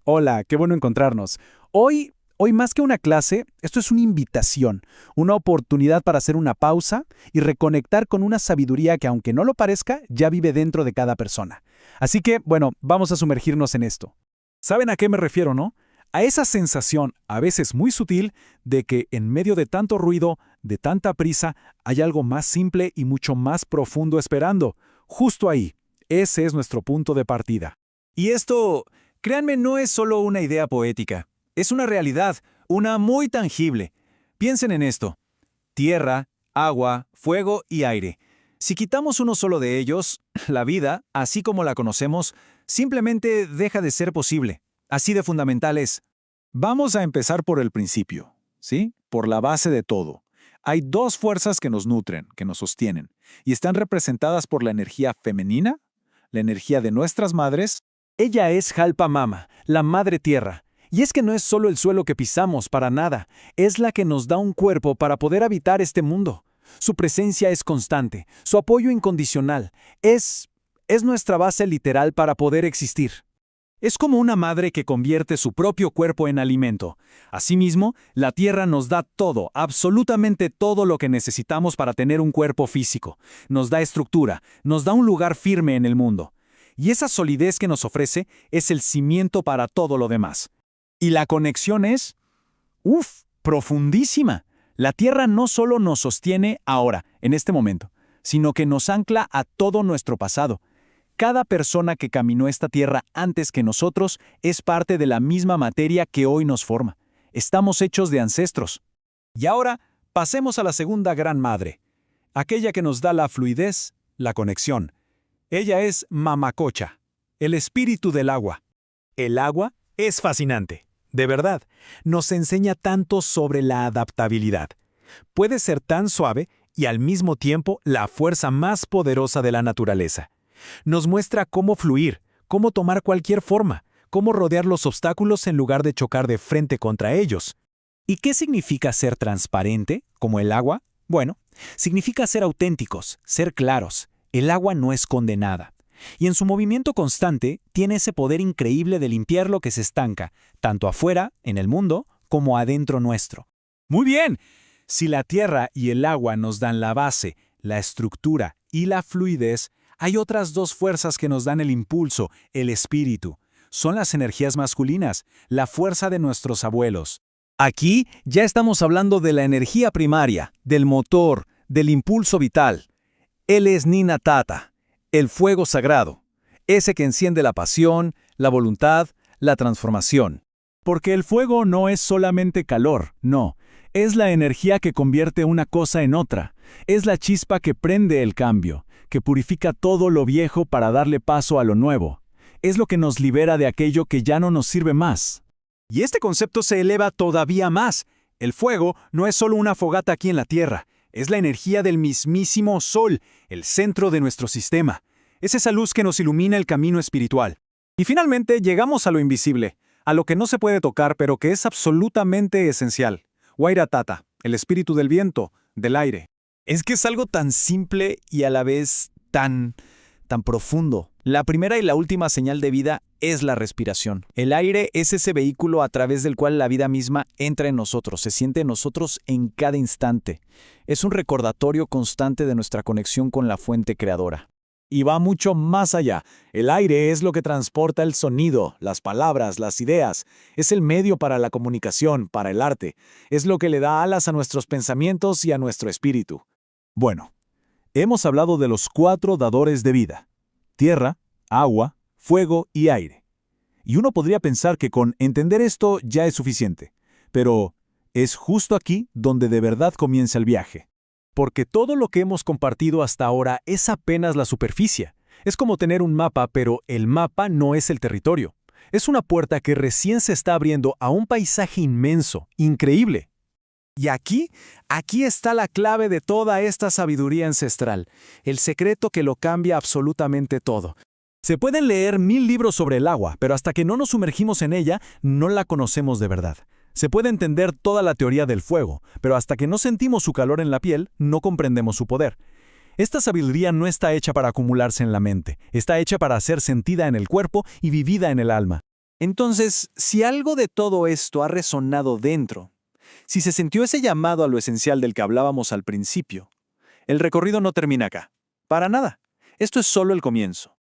Hola, qué bueno encontrarnos. Hoy más que una clase, esto es una invitación, una oportunidad para hacer una pausa y reconectar con una sabiduría que, aunque no lo parezca, ya vive dentro de cada persona. Así que, bueno, vamos a sumergirnos en esto. ¿Saben a qué me refiero, no? A esa sensación, a veces muy sutil, de que en medio de tanto ruido, de tanta prisa, hay algo más simple y mucho más profundo esperando. Justo ahí. Ese es nuestro punto de partida. Y esto, créanme, no es solo una idea poética. Es una realidad, una muy tangible. Piensen en esto. Tierra, agua, fuego y aire. Si quitamos uno solo de ellos, la vida, así como la conocemos, simplemente deja de ser posible. Así de fundamental es. Vamos a empezar por el principio, ¿sí? Por la base de todo. Hay dos fuerzas que nos nutren, que nos sostienen, y están representadas por la energía femenina, la energía de nuestras madres. Ella es Jalpa Mama, la Madre Tierra. Y es que no es solo el suelo que pisamos, para nada. Es la que nos da un cuerpo para poder habitar este mundo. Su presencia es constante, su apoyo incondicional. Es nuestra base literal para poder existir. Es como una madre que convierte su propio cuerpo en alimento. Asimismo, la tierra nos da todo, absolutamente todo lo que necesitamos para tener un cuerpo físico. Nos da estructura, nos da un lugar firme en el mundo. Y esa solidez que nos ofrece es el cimiento para todo lo demás. Y la conexión es, profundísima. La tierra no solo nos sostiene ahora, en este momento, sino que nos ancla a todo nuestro pasado. Cada persona que caminó esta tierra antes que nosotros es parte de la misma materia que hoy nos forma. Estamos hechos de ancestros. Y ahora, Pasemos a la segunda gran madre, aquella que nos da la fluidez, la conexión. Ella es Mamacocha, el espíritu del agua. El agua es fascinante. De verdad, nos enseña tanto sobre la adaptabilidad. Puede ser tan suave y al mismo tiempo la fuerza más poderosa de la naturaleza. Nos muestra cómo fluir, cómo tomar cualquier forma, cómo rodear los obstáculos en lugar de chocar de frente contra ellos. ¿Y qué significa ser transparente, como el agua? Bueno, significa ser auténticos, ser claros. El agua no esconde nada. Y en su movimiento constante tiene ese poder increíble de limpiar lo que se estanca, tanto afuera, en el mundo, como adentro nuestro. Muy bien. Si la tierra y el agua nos dan la base, la estructura y la fluidez, hay otras dos fuerzas que nos dan el impulso, el espíritu. Son las energías masculinas, la fuerza de nuestros abuelos. Aquí ya estamos hablando de la energía primaria, del motor, del impulso vital. Él es Nina Tata, el fuego sagrado, ese que enciende la pasión, la voluntad, la transformación. Porque el fuego no es solamente calor, no. Es la energía que convierte una cosa en otra. Es la chispa que prende el cambio, que purifica todo lo viejo para darle paso a lo nuevo. Es lo que nos libera de aquello que ya no nos sirve más. Y este concepto se eleva todavía más. El fuego no es solo una fogata aquí en la Tierra. Es la energía del mismísimo Sol, el centro de nuestro sistema. Es esa luz que nos ilumina el camino espiritual. Y finalmente llegamos a lo invisible, a lo que no se puede tocar pero que es absolutamente esencial. Wairatata, el espíritu del viento, del aire. Es que es algo tan simple y a la vez tan profundo. La primera y la última señal de vida es la respiración. El aire es ese vehículo a través del cual la vida misma entra en nosotros, se siente en nosotros en cada instante. Es un recordatorio constante de nuestra conexión con la fuente creadora. Y va mucho más allá. El aire es lo que transporta el sonido, las palabras, las ideas. Es el medio para la comunicación, para el arte. Es lo que le da alas a nuestros pensamientos y a nuestro espíritu. Bueno, hemos hablado de los 4 dadores de vida: tierra, agua, fuego y aire. Y uno podría pensar que con entender esto ya es suficiente. Pero es justo aquí donde de verdad comienza el viaje. Porque todo lo que hemos compartido hasta ahora es apenas la superficie. Es como tener un mapa, pero el mapa no es el territorio. Es una puerta que recién se está abriendo a un paisaje inmenso, increíble. Y aquí está la clave de toda esta sabiduría ancestral, el secreto que lo cambia absolutamente todo. Se pueden leer 1000 libros sobre el agua, pero hasta que no nos sumergimos en ella, no la conocemos de verdad. Se puede entender toda la teoría del fuego, pero hasta que no sentimos su calor en la piel, no comprendemos su poder. Esta sabiduría no está hecha para acumularse en la mente, está hecha para ser sentida en el cuerpo y vivida en el alma. Entonces, si algo de todo esto ha resonado dentro, si se sintió ese llamado a lo esencial del que hablábamos al principio, el recorrido no termina acá. Para nada. Esto es solo el comienzo.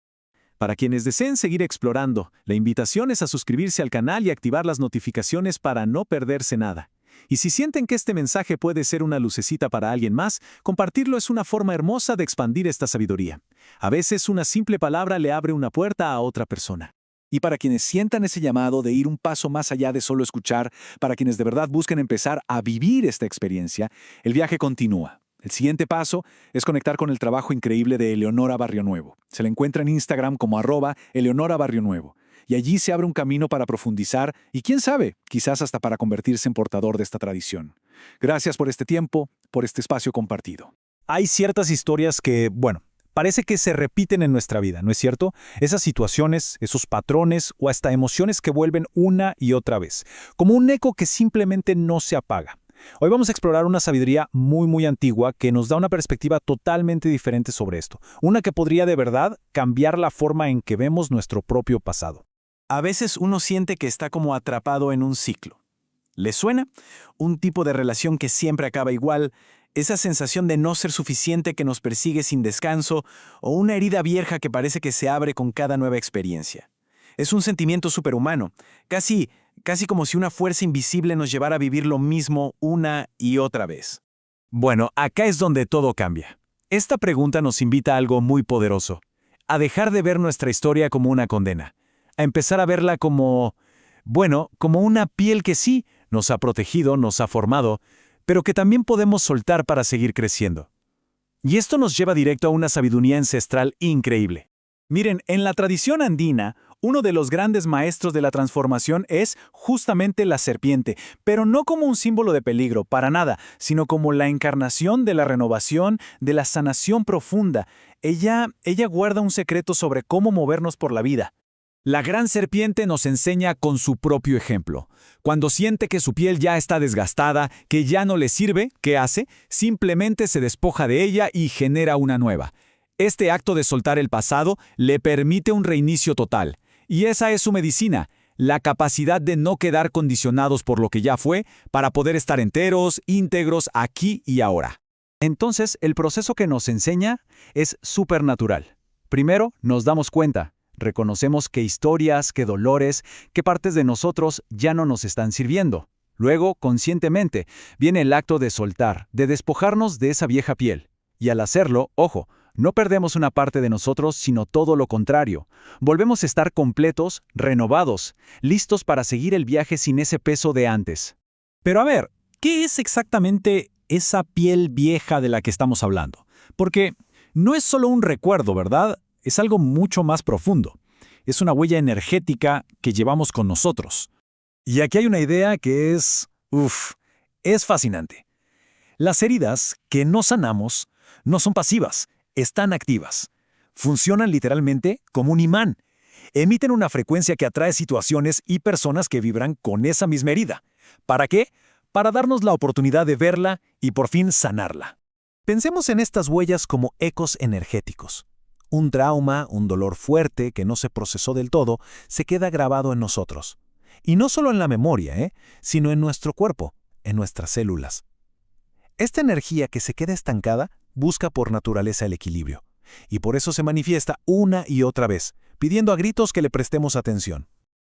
Para quienes deseen seguir explorando, la invitación es a suscribirse al canal y activar las notificaciones para no perderse nada. Y si sienten que este mensaje puede ser una lucecita para alguien más, compartirlo es una forma hermosa de expandir esta sabiduría. A veces una simple palabra le abre una puerta a otra persona. Y para quienes sientan ese llamado de ir un paso más allá de solo escuchar, para quienes de verdad busquen empezar a vivir esta experiencia, el viaje continúa. El siguiente paso es conectar con el trabajo increíble de Eleonora Barrionuevo. Se la encuentra en Instagram como @EleonoraBarrionuevo. Y allí se abre un camino para profundizar y quién sabe, quizás hasta para convertirse en portador de esta tradición. Gracias por este tiempo, por este espacio compartido. Hay ciertas historias que, parece que se repiten en nuestra vida, ¿no es cierto? Esas situaciones, esos patrones o hasta emociones que vuelven una y otra vez, como un eco que simplemente no se apaga. Hoy vamos a explorar una sabiduría muy antigua que nos da una perspectiva totalmente diferente sobre esto, una que podría de verdad cambiar la forma en que vemos nuestro propio pasado. A veces uno siente que está como atrapado en un ciclo. ¿Le suena? Un tipo de relación que siempre acaba igual, esa sensación de no ser suficiente que nos persigue sin descanso, o una herida vieja que parece que se abre con cada nueva experiencia. Es un sentimiento superhumano, casi como si una fuerza invisible nos llevara a vivir lo mismo una y otra vez. Bueno, acá es donde todo cambia. Esta pregunta nos invita a algo muy poderoso, a dejar de ver nuestra historia como una condena, a empezar a verla como una piel que sí nos ha protegido, nos ha formado, pero que también podemos soltar para seguir creciendo. Y esto nos lleva directo a una sabiduría ancestral increíble. Miren, en la tradición andina, uno de los grandes maestros de la transformación es justamente la serpiente, pero no como un símbolo de peligro, para nada, sino como la encarnación de la renovación, de la sanación profunda. Ella guarda un secreto sobre cómo movernos por la vida. La gran serpiente nos enseña con su propio ejemplo. Cuando siente que su piel ya está desgastada, que ya no le sirve, ¿qué hace? Simplemente se despoja de ella y genera una nueva. Este acto de soltar el pasado le permite un reinicio total. Y esa es su medicina, la capacidad de no quedar condicionados por lo que ya fue para poder estar enteros, íntegros aquí y ahora. Entonces, el proceso que nos enseña es supernatural. Primero, nos damos cuenta. Reconocemos qué historias, qué dolores, qué partes de nosotros ya no nos están sirviendo. Luego, conscientemente, viene el acto de soltar, de despojarnos de esa vieja piel. Y al hacerlo, ojo, no perdemos una parte de nosotros, sino todo lo contrario. Volvemos a estar completos, renovados, listos para seguir el viaje sin ese peso de antes. Pero a ver, ¿qué es exactamente esa piel vieja de la que estamos hablando? Porque no es solo un recuerdo, ¿verdad? Es algo mucho más profundo. Es una huella energética que llevamos con nosotros. Y aquí hay una idea que es fascinante. Las heridas que no sanamos no son pasivas, están activas. Funcionan literalmente como un imán. Emiten una frecuencia que atrae situaciones y personas que vibran con esa misma herida. ¿Para qué? Para darnos la oportunidad de verla y por fin sanarla. Pensemos en estas huellas como ecos energéticos. Un trauma, un dolor fuerte que no se procesó del todo, se queda grabado en nosotros. Y no solo en la memoria, sino en nuestro cuerpo, en nuestras células. Esta energía que se queda estancada busca por naturaleza el equilibrio. Y por eso se manifiesta una y otra vez, pidiendo a gritos que le prestemos atención.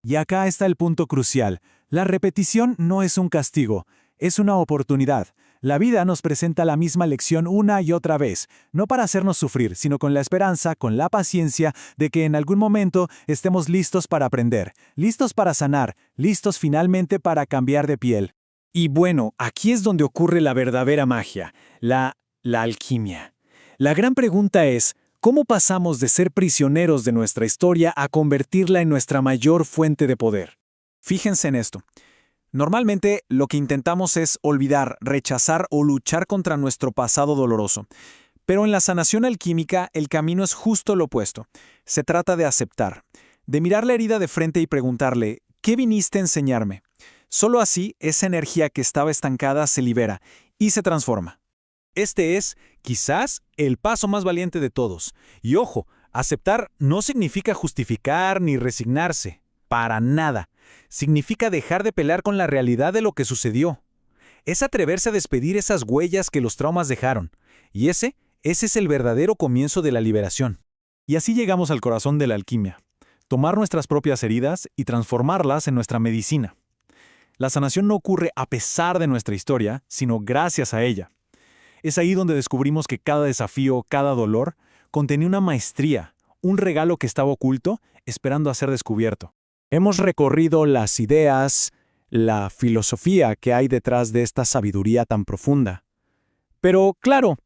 Y acá está el punto crucial. La repetición no es un castigo, es una oportunidad. La vida nos presenta la misma lección una y otra vez, no para hacernos sufrir, sino con la esperanza, con la paciencia de que en algún momento estemos listos para aprender, listos para sanar, listos finalmente para cambiar de piel. Y bueno, aquí es donde ocurre la verdadera magia, la alquimia. La gran pregunta es, ¿cómo pasamos de ser prisioneros de nuestra historia a convertirla en nuestra mayor fuente de poder? Fíjense en esto. Normalmente lo que intentamos es olvidar, rechazar o luchar contra nuestro pasado doloroso. Pero en la sanación alquímica el camino es justo lo opuesto. Se trata de aceptar, de mirar la herida de frente y preguntarle, ¿qué viniste a enseñarme? Solo así esa energía que estaba estancada se libera y se transforma. Este es, quizás, el paso más valiente de todos. Y ojo, aceptar no significa justificar ni resignarse. Para nada. Significa dejar de pelear con la realidad de lo que sucedió. Es atreverse a despedir esas huellas que los traumas dejaron. Y ese es el verdadero comienzo de la liberación. Y así llegamos al corazón de la alquimia. Tomar nuestras propias heridas y transformarlas en nuestra medicina. La sanación no ocurre a pesar de nuestra historia, sino gracias a ella. Es ahí donde descubrimos que cada desafío, cada dolor, contenía una maestría, un regalo que estaba oculto, esperando a ser descubierto. Hemos recorrido las ideas, la filosofía que hay detrás de esta sabiduría tan profunda. Pero, claro,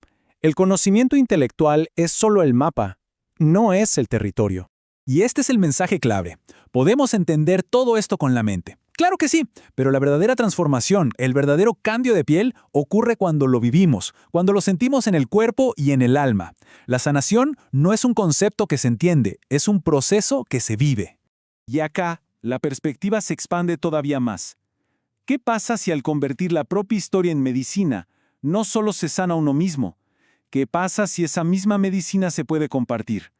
el conocimiento intelectual es solo el mapa, no es el territorio. Y este es el mensaje clave. Podemos entender todo esto con la mente. Claro que sí, pero la verdadera transformación, el verdadero cambio de piel, ocurre cuando lo vivimos, cuando lo sentimos en el cuerpo y en el alma. La sanación no es un concepto que se entiende, es un proceso que se vive. Y acá, la perspectiva se expande todavía más. ¿Qué pasa si al convertir la propia historia en medicina, no solo se sana uno mismo? ¿Qué pasa si esa misma medicina se puede compartir?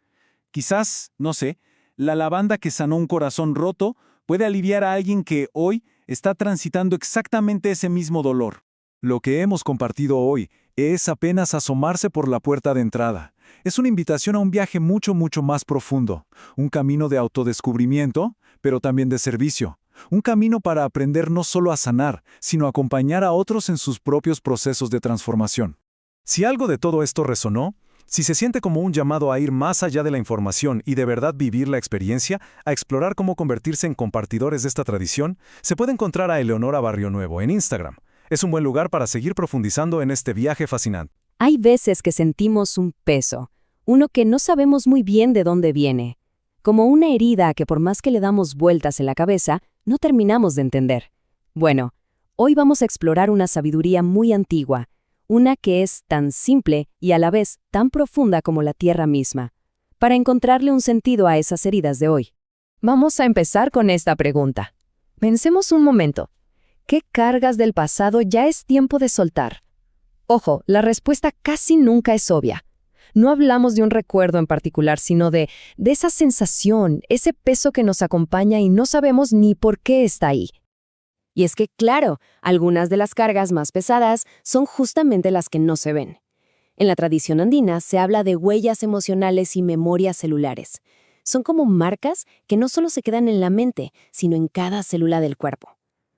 Quizás, no sé, la lavanda que sanó un corazón roto puede aliviar a alguien que hoy está transitando exactamente ese mismo dolor. Lo que hemos compartido hoy es apenas asomarse por la puerta de entrada. Es una invitación a un viaje mucho más profundo. Un camino de autodescubrimiento, pero también de servicio. Un camino para aprender no solo a sanar, sino a acompañar a otros en sus propios procesos de transformación. Si algo de todo esto resonó, si se siente como un llamado a ir más allá de la información y de verdad vivir la experiencia, a explorar cómo convertirse en compartidores de esta tradición, se puede encontrar a Eleonora Barrionuevo en Instagram. Es un buen lugar para seguir profundizando en este viaje fascinante. Hay veces que sentimos un peso, uno que no sabemos muy bien de dónde viene, como una herida que por más que le damos vueltas en la cabeza, no terminamos de entender. Bueno, hoy vamos a explorar una sabiduría muy antigua, una que es tan simple y a la vez tan profunda como la tierra misma, para encontrarle un sentido a esas heridas de hoy. Vamos a empezar con esta pregunta. Pensemos un momento. ¿Qué cargas del pasado ya es tiempo de soltar? Ojo, la respuesta casi nunca es obvia. No hablamos de un recuerdo en particular, sino de esa sensación, ese peso que nos acompaña y no sabemos ni por qué está ahí. Y es que, claro, algunas de las cargas más pesadas son justamente las que no se ven. En la tradición andina se habla de huellas emocionales y memorias celulares. Son como marcas que no solo se quedan en la mente, sino en cada célula del cuerpo.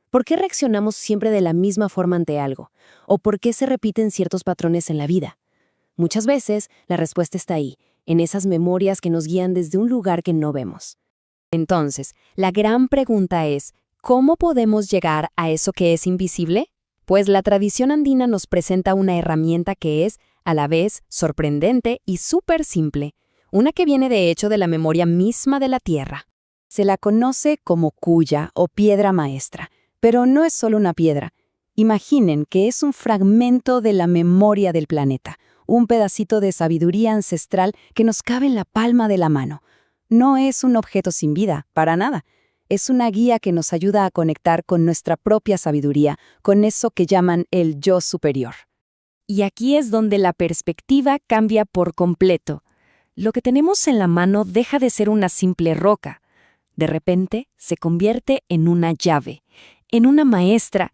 ¿Por qué reaccionamos siempre de la misma forma ante algo? ¿O por qué se repiten ciertos patrones en la vida? Muchas veces la respuesta está ahí, en esas memorias que nos guían desde un lugar que no vemos. Entonces, la gran pregunta es, ¿cómo podemos llegar a eso que es invisible? Pues la tradición andina nos presenta una herramienta que es, a la vez, sorprendente y súper simple, una que viene de hecho de la memoria misma de la Tierra. Se la conoce como cuya o piedra maestra, pero no es solo una piedra. Imaginen que es un fragmento de la memoria del planeta, un pedacito de sabiduría ancestral que nos cabe en la palma de la mano. No es un objeto sin vida, para nada. Es una guía que nos ayuda a conectar con nuestra propia sabiduría, con eso que llaman el yo superior. Y aquí es donde la perspectiva cambia por completo. Lo que tenemos en la mano deja de ser una simple roca. De repente se convierte en una llave, en una maestra.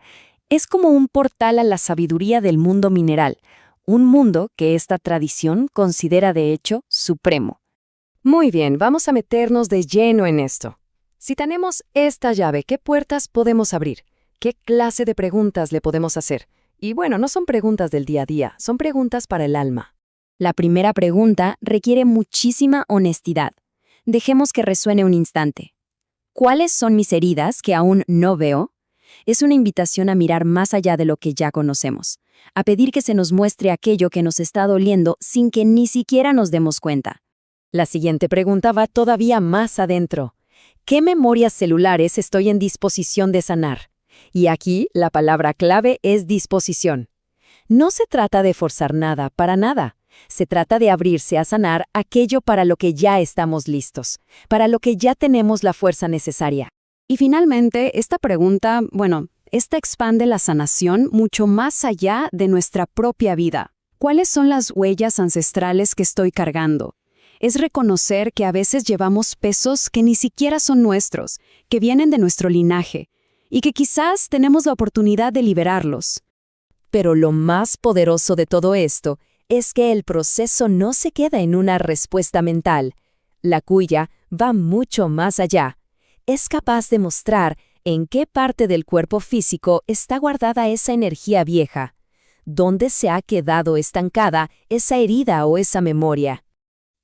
Es como un portal a la sabiduría del mundo mineral, un mundo que esta tradición considera de hecho supremo. Muy bien, vamos a meternos de lleno en esto. Si tenemos esta llave, ¿qué puertas podemos abrir? ¿Qué clase de preguntas le podemos hacer? Y bueno, no son preguntas del día a día, son preguntas para el alma. La primera pregunta requiere muchísima honestidad. Dejemos que resuene un instante. ¿Cuáles son mis heridas que aún no veo? Es una invitación a mirar más allá de lo que ya conocemos, a pedir que se nos muestre aquello que nos está doliendo sin que ni siquiera nos demos cuenta. La siguiente pregunta va todavía más adentro. ¿Qué memorias celulares estoy en disposición de sanar? Y aquí la palabra clave es disposición. No se trata de forzar nada, para nada. Se trata de abrirse a sanar aquello para lo que ya estamos listos, para lo que ya tenemos la fuerza necesaria. Y finalmente, esta pregunta, esta expande la sanación mucho más allá de nuestra propia vida. ¿Cuáles son las huellas ancestrales que estoy cargando? Es reconocer que a veces llevamos pesos que ni siquiera son nuestros, que vienen de nuestro linaje, y que quizás tenemos la oportunidad de liberarlos. Pero lo más poderoso de todo esto es que el proceso no se queda en una respuesta mental. La cuya va mucho más allá. Es capaz de mostrar en qué parte del cuerpo físico está guardada esa energía vieja, dónde se ha quedado estancada esa herida o esa memoria.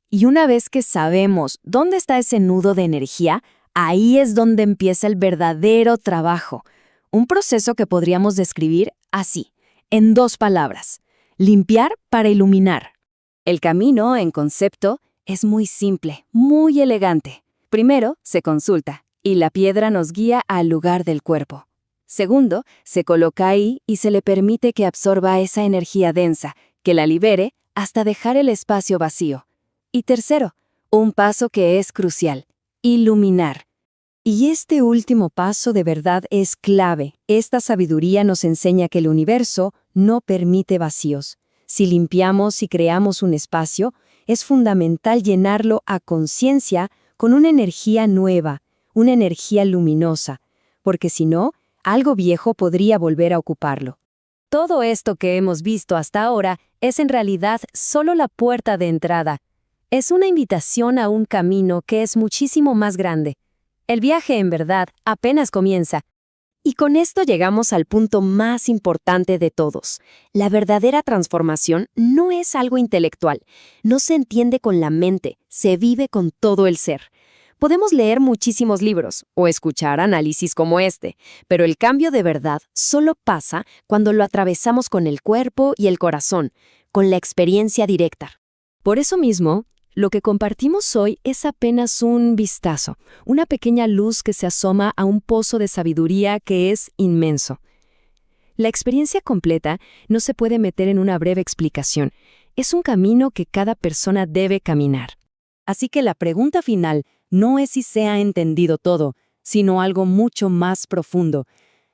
Y una vez que sabemos dónde está ese nudo de energía, ahí es donde empieza el verdadero trabajo. Un proceso que podríamos describir así, en 2 palabras: limpiar para iluminar. El camino, en concepto, es muy simple, muy elegante. Primero, se consulta, y la piedra nos guía al lugar del cuerpo. Segundo, se coloca ahí y se le permite que absorba esa energía densa, que la libere hasta dejar el espacio vacío. Y tercero, un paso que es crucial: iluminar. Y este último paso de verdad es clave. Esta sabiduría nos enseña que el universo no permite vacíos. Si limpiamos y creamos un espacio, es fundamental llenarlo a conciencia con una energía nueva, una energía luminosa, porque si no, algo viejo podría volver a ocuparlo. Todo esto que hemos visto hasta ahora es en realidad solo la puerta de entrada. Es una invitación a un camino que es muchísimo más grande. El viaje, en verdad, apenas comienza. Y con esto llegamos al punto más importante de todos. La verdadera transformación no es algo intelectual. No se entiende con la mente, se vive con todo el ser. Podemos leer muchísimos libros o escuchar análisis como este, pero el cambio de verdad solo pasa cuando lo atravesamos con el cuerpo y el corazón, con la experiencia directa. Por eso mismo, lo que compartimos hoy es apenas un vistazo, una pequeña luz que se asoma a un pozo de sabiduría que es inmenso. La experiencia completa no se puede meter en una breve explicación. Es un camino que cada persona debe caminar. Así que la pregunta final no es si se ha entendido todo, sino algo mucho más profundo.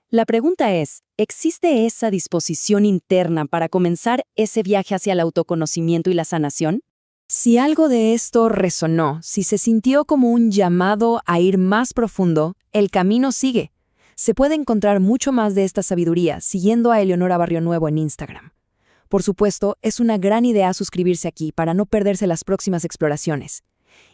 La pregunta es, ¿existe esa disposición interna para comenzar ese viaje hacia el autoconocimiento y la sanación? Si algo de esto resonó, si se sintió como un llamado a ir más profundo, el camino sigue. Se puede encontrar mucho más de esta sabiduría siguiendo a Eleonora Barrio Nuevo en Instagram. Por supuesto, es una gran idea suscribirse aquí para no perderse las próximas exploraciones.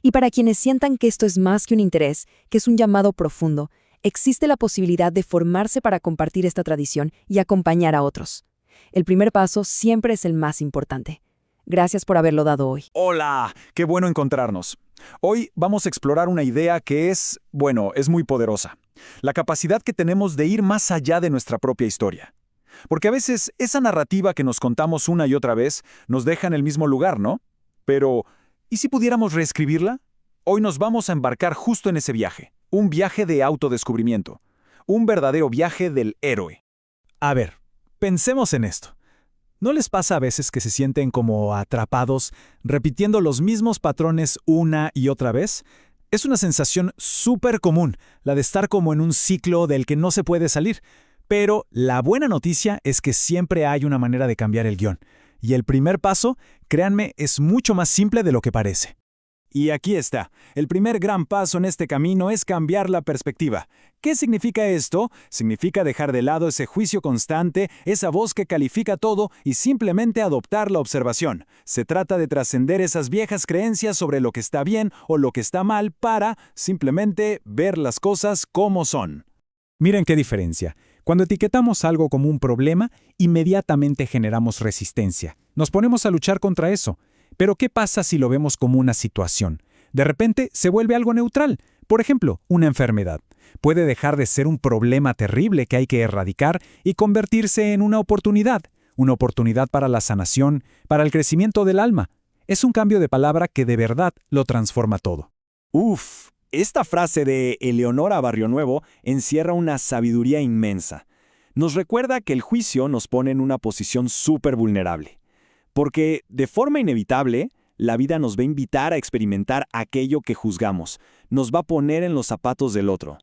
Y para quienes sientan que esto es más que un interés, que es un llamado profundo, existe la posibilidad de formarse para compartir esta tradición y acompañar a otros. El primer paso siempre es el más importante. Gracias por haberlo dado hoy. Hola, qué bueno encontrarnos. Hoy vamos a explorar una idea que es muy poderosa. La capacidad que tenemos de ir más allá de nuestra propia historia. Porque a veces esa narrativa que nos contamos una y otra vez nos deja en el mismo lugar, ¿no? Pero, ¿y si pudiéramos reescribirla? Hoy nos vamos a embarcar justo en ese viaje. Un viaje de autodescubrimiento. Un verdadero viaje del héroe. A ver, pensemos en esto. ¿No les pasa a veces que se sienten como atrapados, repitiendo los mismos patrones una y otra vez? Es una sensación súper común, la de estar como en un ciclo del que no se puede salir. Pero la buena noticia es que siempre hay una manera de cambiar el guión. Y el primer paso, créanme, es mucho más simple de lo que parece. Y aquí está. El primer gran paso en este camino es cambiar la perspectiva. ¿Qué significa esto? Significa dejar de lado ese juicio constante, esa voz que califica todo y simplemente adoptar la observación. Se trata de trascender esas viejas creencias sobre lo que está bien o lo que está mal para simplemente ver las cosas como son. Miren qué diferencia. Cuando etiquetamos algo como un problema, inmediatamente generamos resistencia. Nos ponemos a luchar contra eso. Pero ¿qué pasa si lo vemos como una situación? De repente se vuelve algo neutral. Por ejemplo, una enfermedad. Puede dejar de ser un problema terrible que hay que erradicar y convertirse en una oportunidad para la sanación, para el crecimiento del alma. Es un cambio de palabra que de verdad lo transforma todo. Esta frase de Eleonora Barrio Nuevo encierra una sabiduría inmensa. Nos recuerda que el juicio nos pone en una posición súper vulnerable. Porque, de forma inevitable, la vida nos va a invitar a experimentar aquello que juzgamos, nos va a poner en los zapatos del otro.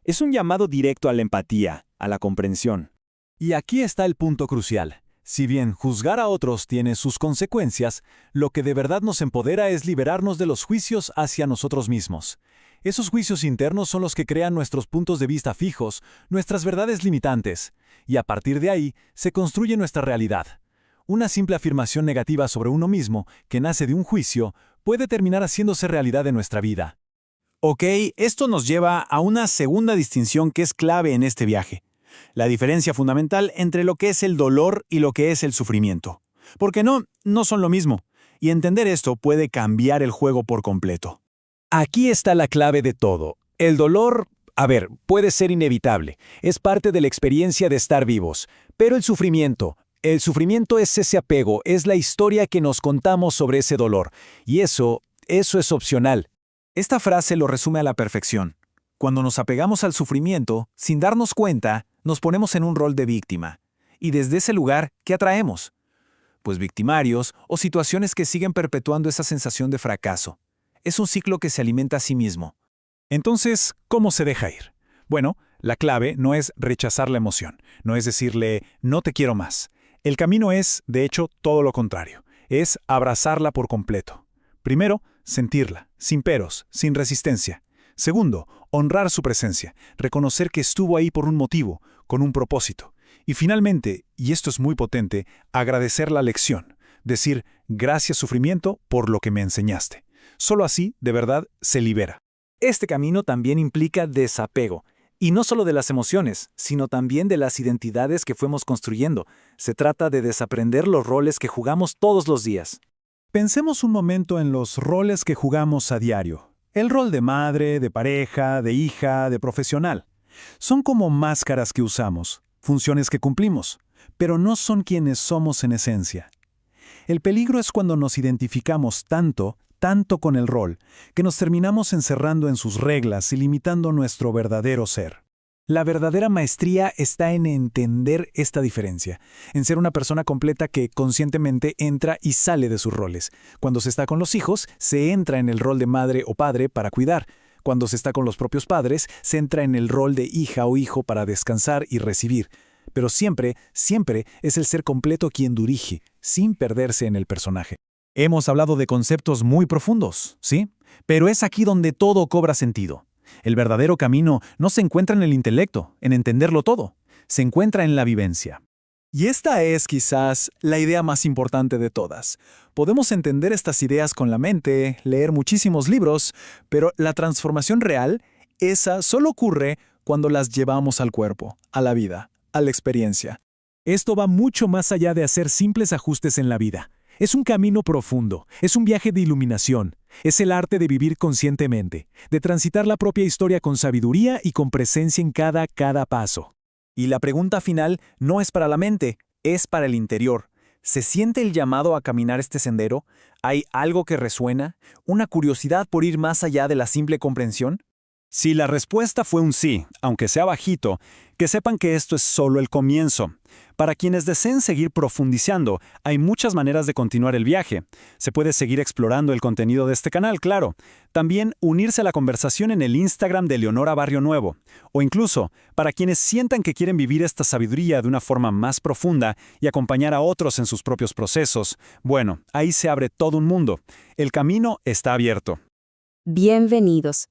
Es un llamado directo a la empatía, a la comprensión. Y aquí está el punto crucial. Si bien juzgar a otros tiene sus consecuencias, lo que de verdad nos empodera es liberarnos de los juicios hacia nosotros mismos. Esos juicios internos son los que crean nuestros puntos de vista fijos, nuestras verdades limitantes, y a partir de ahí se construye nuestra realidad. Una simple afirmación negativa sobre uno mismo, que nace de un juicio, puede terminar haciéndose realidad en nuestra vida. Ok, esto nos lleva a una segunda distinción que es clave en este viaje. La diferencia fundamental entre lo que es el dolor y lo que es el sufrimiento. Porque no son lo mismo. Y entender esto puede cambiar el juego por completo. Aquí está la clave de todo. El dolor, puede ser inevitable. Es parte de la experiencia de estar vivos. Pero el sufrimiento es ese apego, es la historia que nos contamos sobre ese dolor. Y eso es opcional. Esta frase lo resume a la perfección. Cuando nos apegamos al sufrimiento, sin darnos cuenta, nos ponemos en un rol de víctima. Y desde ese lugar, ¿qué atraemos? Pues victimarios o situaciones que siguen perpetuando esa sensación de fracaso. Es un ciclo que se alimenta a sí mismo. Entonces, ¿cómo se deja ir? Bueno, la clave no es rechazar la emoción, no es decirle, no te quiero más. El camino es, de hecho, todo lo contrario. Es abrazarla por completo. Primero, sentirla, sin peros, sin resistencia. Segundo, honrar su presencia, reconocer que estuvo ahí por un motivo, con un propósito. Y finalmente, y esto es muy potente, agradecer la lección. Decir, gracias sufrimiento por lo que me enseñaste. Solo así, de verdad, se libera. Este camino también implica desapego. Y no solo de las emociones, sino también de las identidades que fuimos construyendo. Se trata de desaprender los roles que jugamos todos los días. Pensemos un momento en los roles que jugamos a diario. El rol de madre, de pareja, de hija, de profesional. Son como máscaras que usamos, funciones que cumplimos, pero no son quienes somos en esencia. El peligro es cuando nos identificamos tanto con el rol, que nos terminamos encerrando en sus reglas y limitando nuestro verdadero ser. La verdadera maestría está en entender esta diferencia, en ser una persona completa que conscientemente entra y sale de sus roles. Cuando se está con los hijos, se entra en el rol de madre o padre para cuidar. Cuando se está con los propios padres, se entra en el rol de hija o hijo para descansar y recibir. Pero siempre es el ser completo quien dirige, sin perderse en el personaje. Hemos hablado de conceptos muy profundos, ¿sí? Pero es aquí donde todo cobra sentido. El verdadero camino no se encuentra en el intelecto, en entenderlo todo. Se encuentra en la vivencia. Y esta es quizás la idea más importante de todas. Podemos entender estas ideas con la mente, leer muchísimos libros, pero la transformación real, esa solo ocurre cuando las llevamos al cuerpo, a la vida, a la experiencia. Esto va mucho más allá de hacer simples ajustes en la vida. Es un camino profundo, es un viaje de iluminación, es el arte de vivir conscientemente, de transitar la propia historia con sabiduría y con presencia en cada paso. Y la pregunta final no es para la mente, es para el interior. ¿Se siente el llamado a caminar este sendero? ¿Hay algo que resuena? ¿Una curiosidad por ir más allá de la simple comprensión? Si la respuesta fue un sí, aunque sea bajito, que sepan que esto es solo el comienzo. Para quienes deseen seguir profundizando, hay muchas maneras de continuar el viaje. Se puede seguir explorando el contenido de este canal, claro. También unirse a la conversación en el Instagram de Leonora Barrio Nuevo. O incluso, para quienes sientan que quieren vivir esta sabiduría de una forma más profunda y acompañar a otros en sus propios procesos, bueno, ahí se abre todo un mundo. El camino está abierto. Bienvenidos.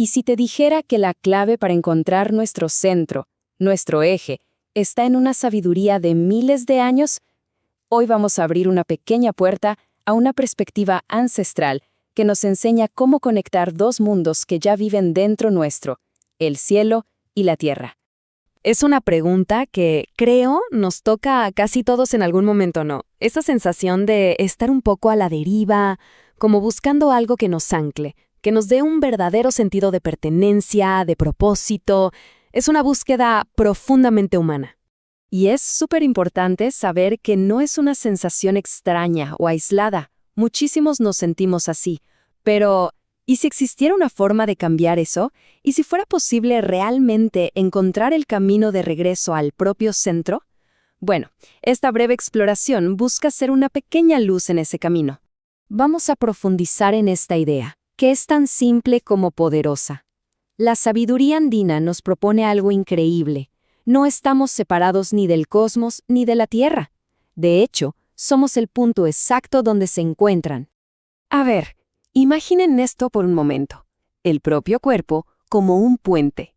Y si te dijera que la clave para encontrar nuestro centro, nuestro eje, está en una sabiduría de miles de años, hoy vamos a abrir una pequeña puerta a una perspectiva ancestral que nos enseña cómo conectar dos mundos que ya viven dentro nuestro, el cielo y la tierra. Es una pregunta que, creo, nos toca a casi todos en algún momento, ¿no? Esa sensación de estar un poco a la deriva, como buscando algo que nos ancle, que nos dé un verdadero sentido de pertenencia, de propósito. Es una búsqueda profundamente humana. Y es súper importante saber que no es una sensación extraña o aislada. Muchísimos nos sentimos así. Pero, ¿y si existiera una forma de cambiar eso? ¿Y si fuera posible realmente encontrar el camino de regreso al propio centro? Bueno, esta breve exploración busca ser una pequeña luz en ese camino. Vamos a profundizar en esta idea, que es tan simple como poderosa. La sabiduría andina nos propone algo increíble. No estamos separados ni del cosmos ni de la Tierra. De hecho, somos el punto exacto donde se encuentran. A ver, imaginen esto por un momento. El propio cuerpo como un puente.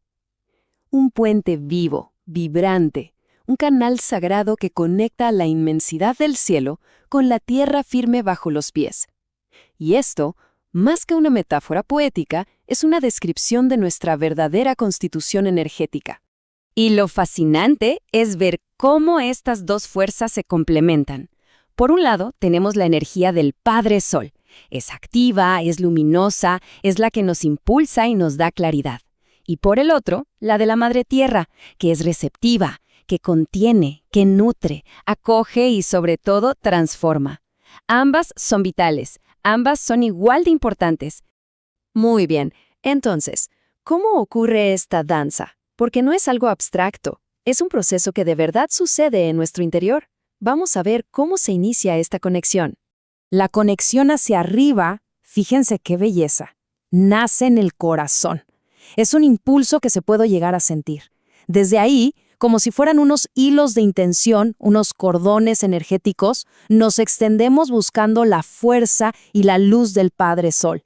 Un puente vivo, vibrante, un canal sagrado que conecta la inmensidad del cielo con la tierra firme bajo los pies. Y esto, más que una metáfora poética, es una descripción de nuestra verdadera constitución energética. Y lo fascinante es ver cómo estas dos fuerzas se complementan. Por un lado, tenemos la energía del Padre Sol. Es activa, es luminosa, es la que nos impulsa y nos da claridad. Y por el otro, la de la Madre Tierra, que es receptiva, que contiene, que nutre, acoge y sobre todo transforma. Ambas son vitales, ambas son igual de importantes. Muy bien, entonces, ¿cómo ocurre esta danza? Porque no es algo abstracto, es un proceso que de verdad sucede en nuestro interior. Vamos a ver cómo se inicia esta conexión. La conexión hacia arriba, fíjense qué belleza, nace en el corazón. Es un impulso que se puede llegar a sentir. Desde ahí, como si fueran unos hilos de intención, unos cordones energéticos, nos extendemos buscando la fuerza y la luz del Padre Sol.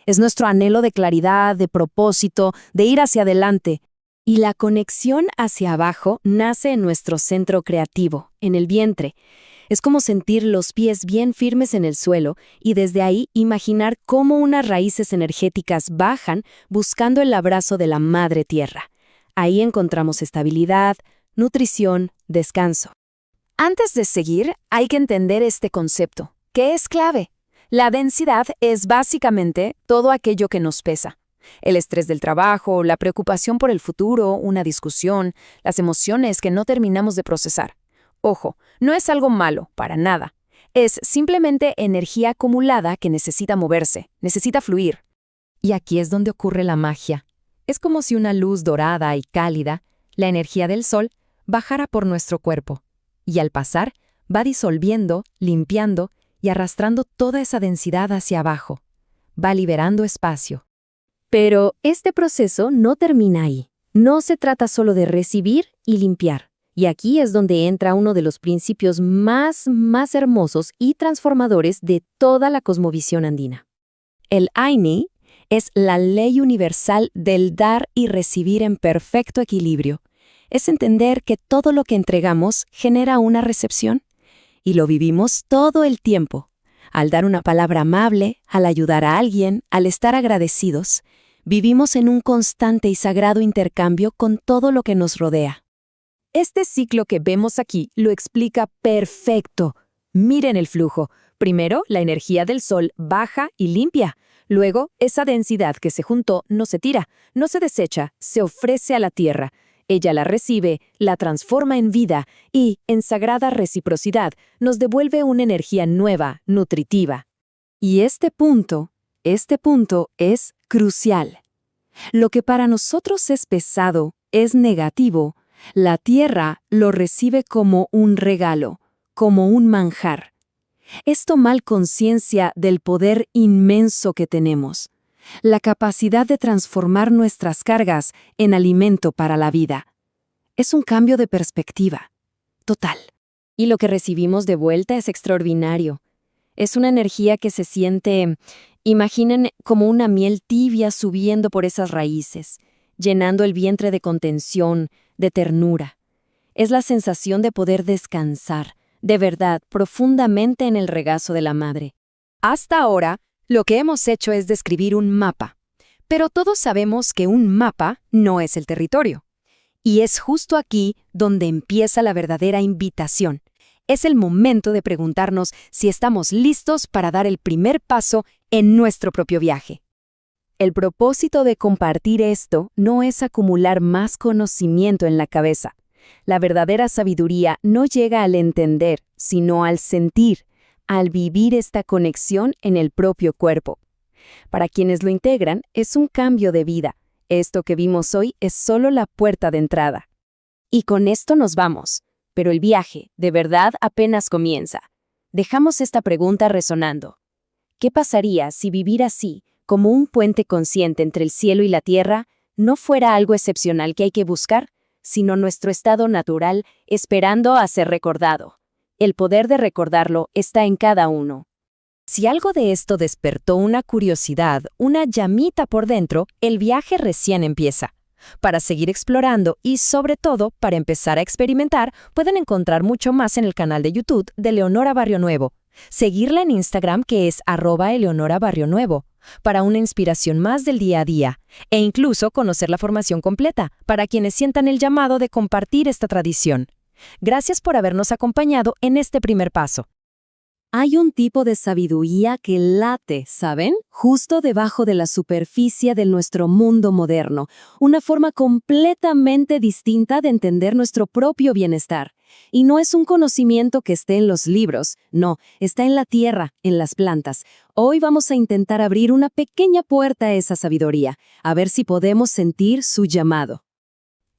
Es nuestro anhelo de claridad, de propósito, de ir hacia adelante. Y la conexión hacia abajo nace en nuestro centro creativo, en el vientre. Es como sentir los pies bien firmes en el suelo y desde ahí imaginar cómo unas raíces energéticas bajan buscando el abrazo de la Madre Tierra. Ahí encontramos estabilidad, nutrición, descanso. Antes de seguir, hay que entender este concepto, que es clave. La densidad es básicamente todo aquello que nos pesa. El estrés del trabajo, la preocupación por el futuro, una discusión, las emociones que no terminamos de procesar. Ojo, no es algo malo, para nada. Es simplemente energía acumulada que necesita moverse, necesita fluir. Y aquí es donde ocurre la magia. Es como si una luz dorada y cálida, la energía del sol, bajara por nuestro cuerpo. Y al pasar, va disolviendo, limpiando y arrastrando toda esa densidad hacia abajo. Va liberando espacio. Pero este proceso no termina ahí. No se trata solo de recibir y limpiar. Y aquí es donde entra uno de los principios más hermosos y transformadores de toda la cosmovisión andina. El Aini es la ley universal del dar y recibir en perfecto equilibrio. Es entender que todo lo que entregamos genera una recepción. Y lo vivimos todo el tiempo. Al dar una palabra amable, al ayudar a alguien, al estar agradecidos, vivimos en un constante y sagrado intercambio con todo lo que nos rodea. Este ciclo que vemos aquí lo explica perfecto. Miren el flujo. Primero, la energía del sol baja y limpia. Luego, esa densidad que se juntó no se tira, no se desecha, se ofrece a la tierra. Ella la recibe, la transforma en vida y, en sagrada reciprocidad, nos devuelve una energía nueva, nutritiva. Y este punto es crucial. Lo que para nosotros es pesado, es negativo, la tierra lo recibe como un regalo, como un manjar. Es tomar conciencia del poder inmenso que tenemos, la capacidad de transformar nuestras cargas en alimento para la vida. Es un cambio de perspectiva, total. Y lo que recibimos de vuelta es extraordinario. Es una energía que se siente, imaginen, como una miel tibia subiendo por esas raíces, llenando el vientre de contención, de ternura. Es la sensación de poder descansar, de verdad, profundamente en el regazo de la madre. Hasta ahora, lo que hemos hecho es describir un mapa. Pero todos sabemos que un mapa no es el territorio. Y es justo aquí donde empieza la verdadera invitación. Es el momento de preguntarnos si estamos listos para dar el primer paso en nuestro propio viaje. El propósito de compartir esto no es acumular más conocimiento en la cabeza. La verdadera sabiduría no llega al entender, sino al sentir, al vivir esta conexión en el propio cuerpo. Para quienes lo integran, es un cambio de vida. Esto que vimos hoy es solo la puerta de entrada. Y con esto nos vamos. Pero el viaje, de verdad, apenas comienza. Dejamos esta pregunta resonando. ¿Qué pasaría si vivir así, como un puente consciente entre el cielo y la tierra, no fuera algo excepcional que hay que buscar, sino nuestro estado natural esperando a ser recordado? El poder de recordarlo está en cada uno. Si algo de esto despertó una curiosidad, una llamita por dentro, el viaje recién empieza. Para seguir explorando y, sobre todo, para empezar a experimentar, pueden encontrar mucho más en el canal de YouTube de Leonora Barrio Nuevo. Seguirla en Instagram, que es @eleonorabarrionuevo, para una inspiración más del día a día, e incluso conocer la formación completa, para quienes sientan el llamado de compartir esta tradición. Gracias por habernos acompañado en este primer paso. Hay un tipo de sabiduría que late, ¿saben? Justo debajo de la superficie de nuestro mundo moderno, una forma completamente distinta de entender nuestro propio bienestar. Y no es un conocimiento que esté en los libros, no, está en la tierra, en las plantas. Hoy vamos a intentar abrir una pequeña puerta a esa sabiduría, a ver si podemos sentir su llamado.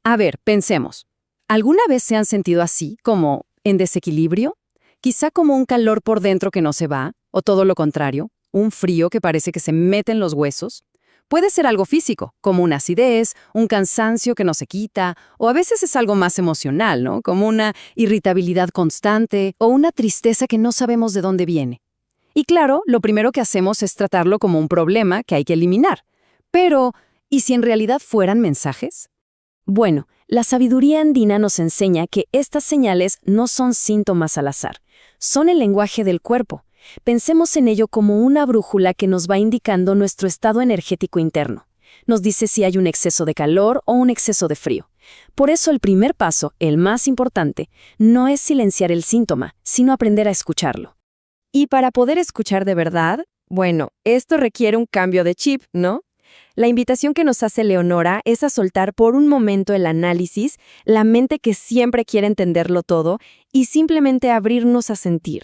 A ver, pensemos. ¿Alguna vez se han sentido así, como en desequilibrio? Quizá como un calor por dentro que no se va, o todo lo contrario, un frío que parece que se mete en los huesos. Puede ser algo físico, como una acidez, un cansancio que no se quita, o a veces es algo más emocional, ¿no? Como una irritabilidad constante o una tristeza que no sabemos de dónde viene. Y claro, lo primero que hacemos es tratarlo como un problema que hay que eliminar. Pero, ¿y si en realidad fueran mensajes? Bueno, la sabiduría andina nos enseña que estas señales no son síntomas al azar. Son el lenguaje del cuerpo. Pensemos en ello como una brújula que nos va indicando nuestro estado energético interno. Nos dice si hay un exceso de calor o un exceso de frío. Por eso el primer paso, el más importante, no es silenciar el síntoma, sino aprender a escucharlo. Y para poder escuchar de verdad, bueno, esto requiere un cambio de chip, ¿no? La invitación que nos hace Leonora es a soltar por un momento el análisis, la mente que siempre quiere entenderlo todo, y simplemente abrirnos a sentir,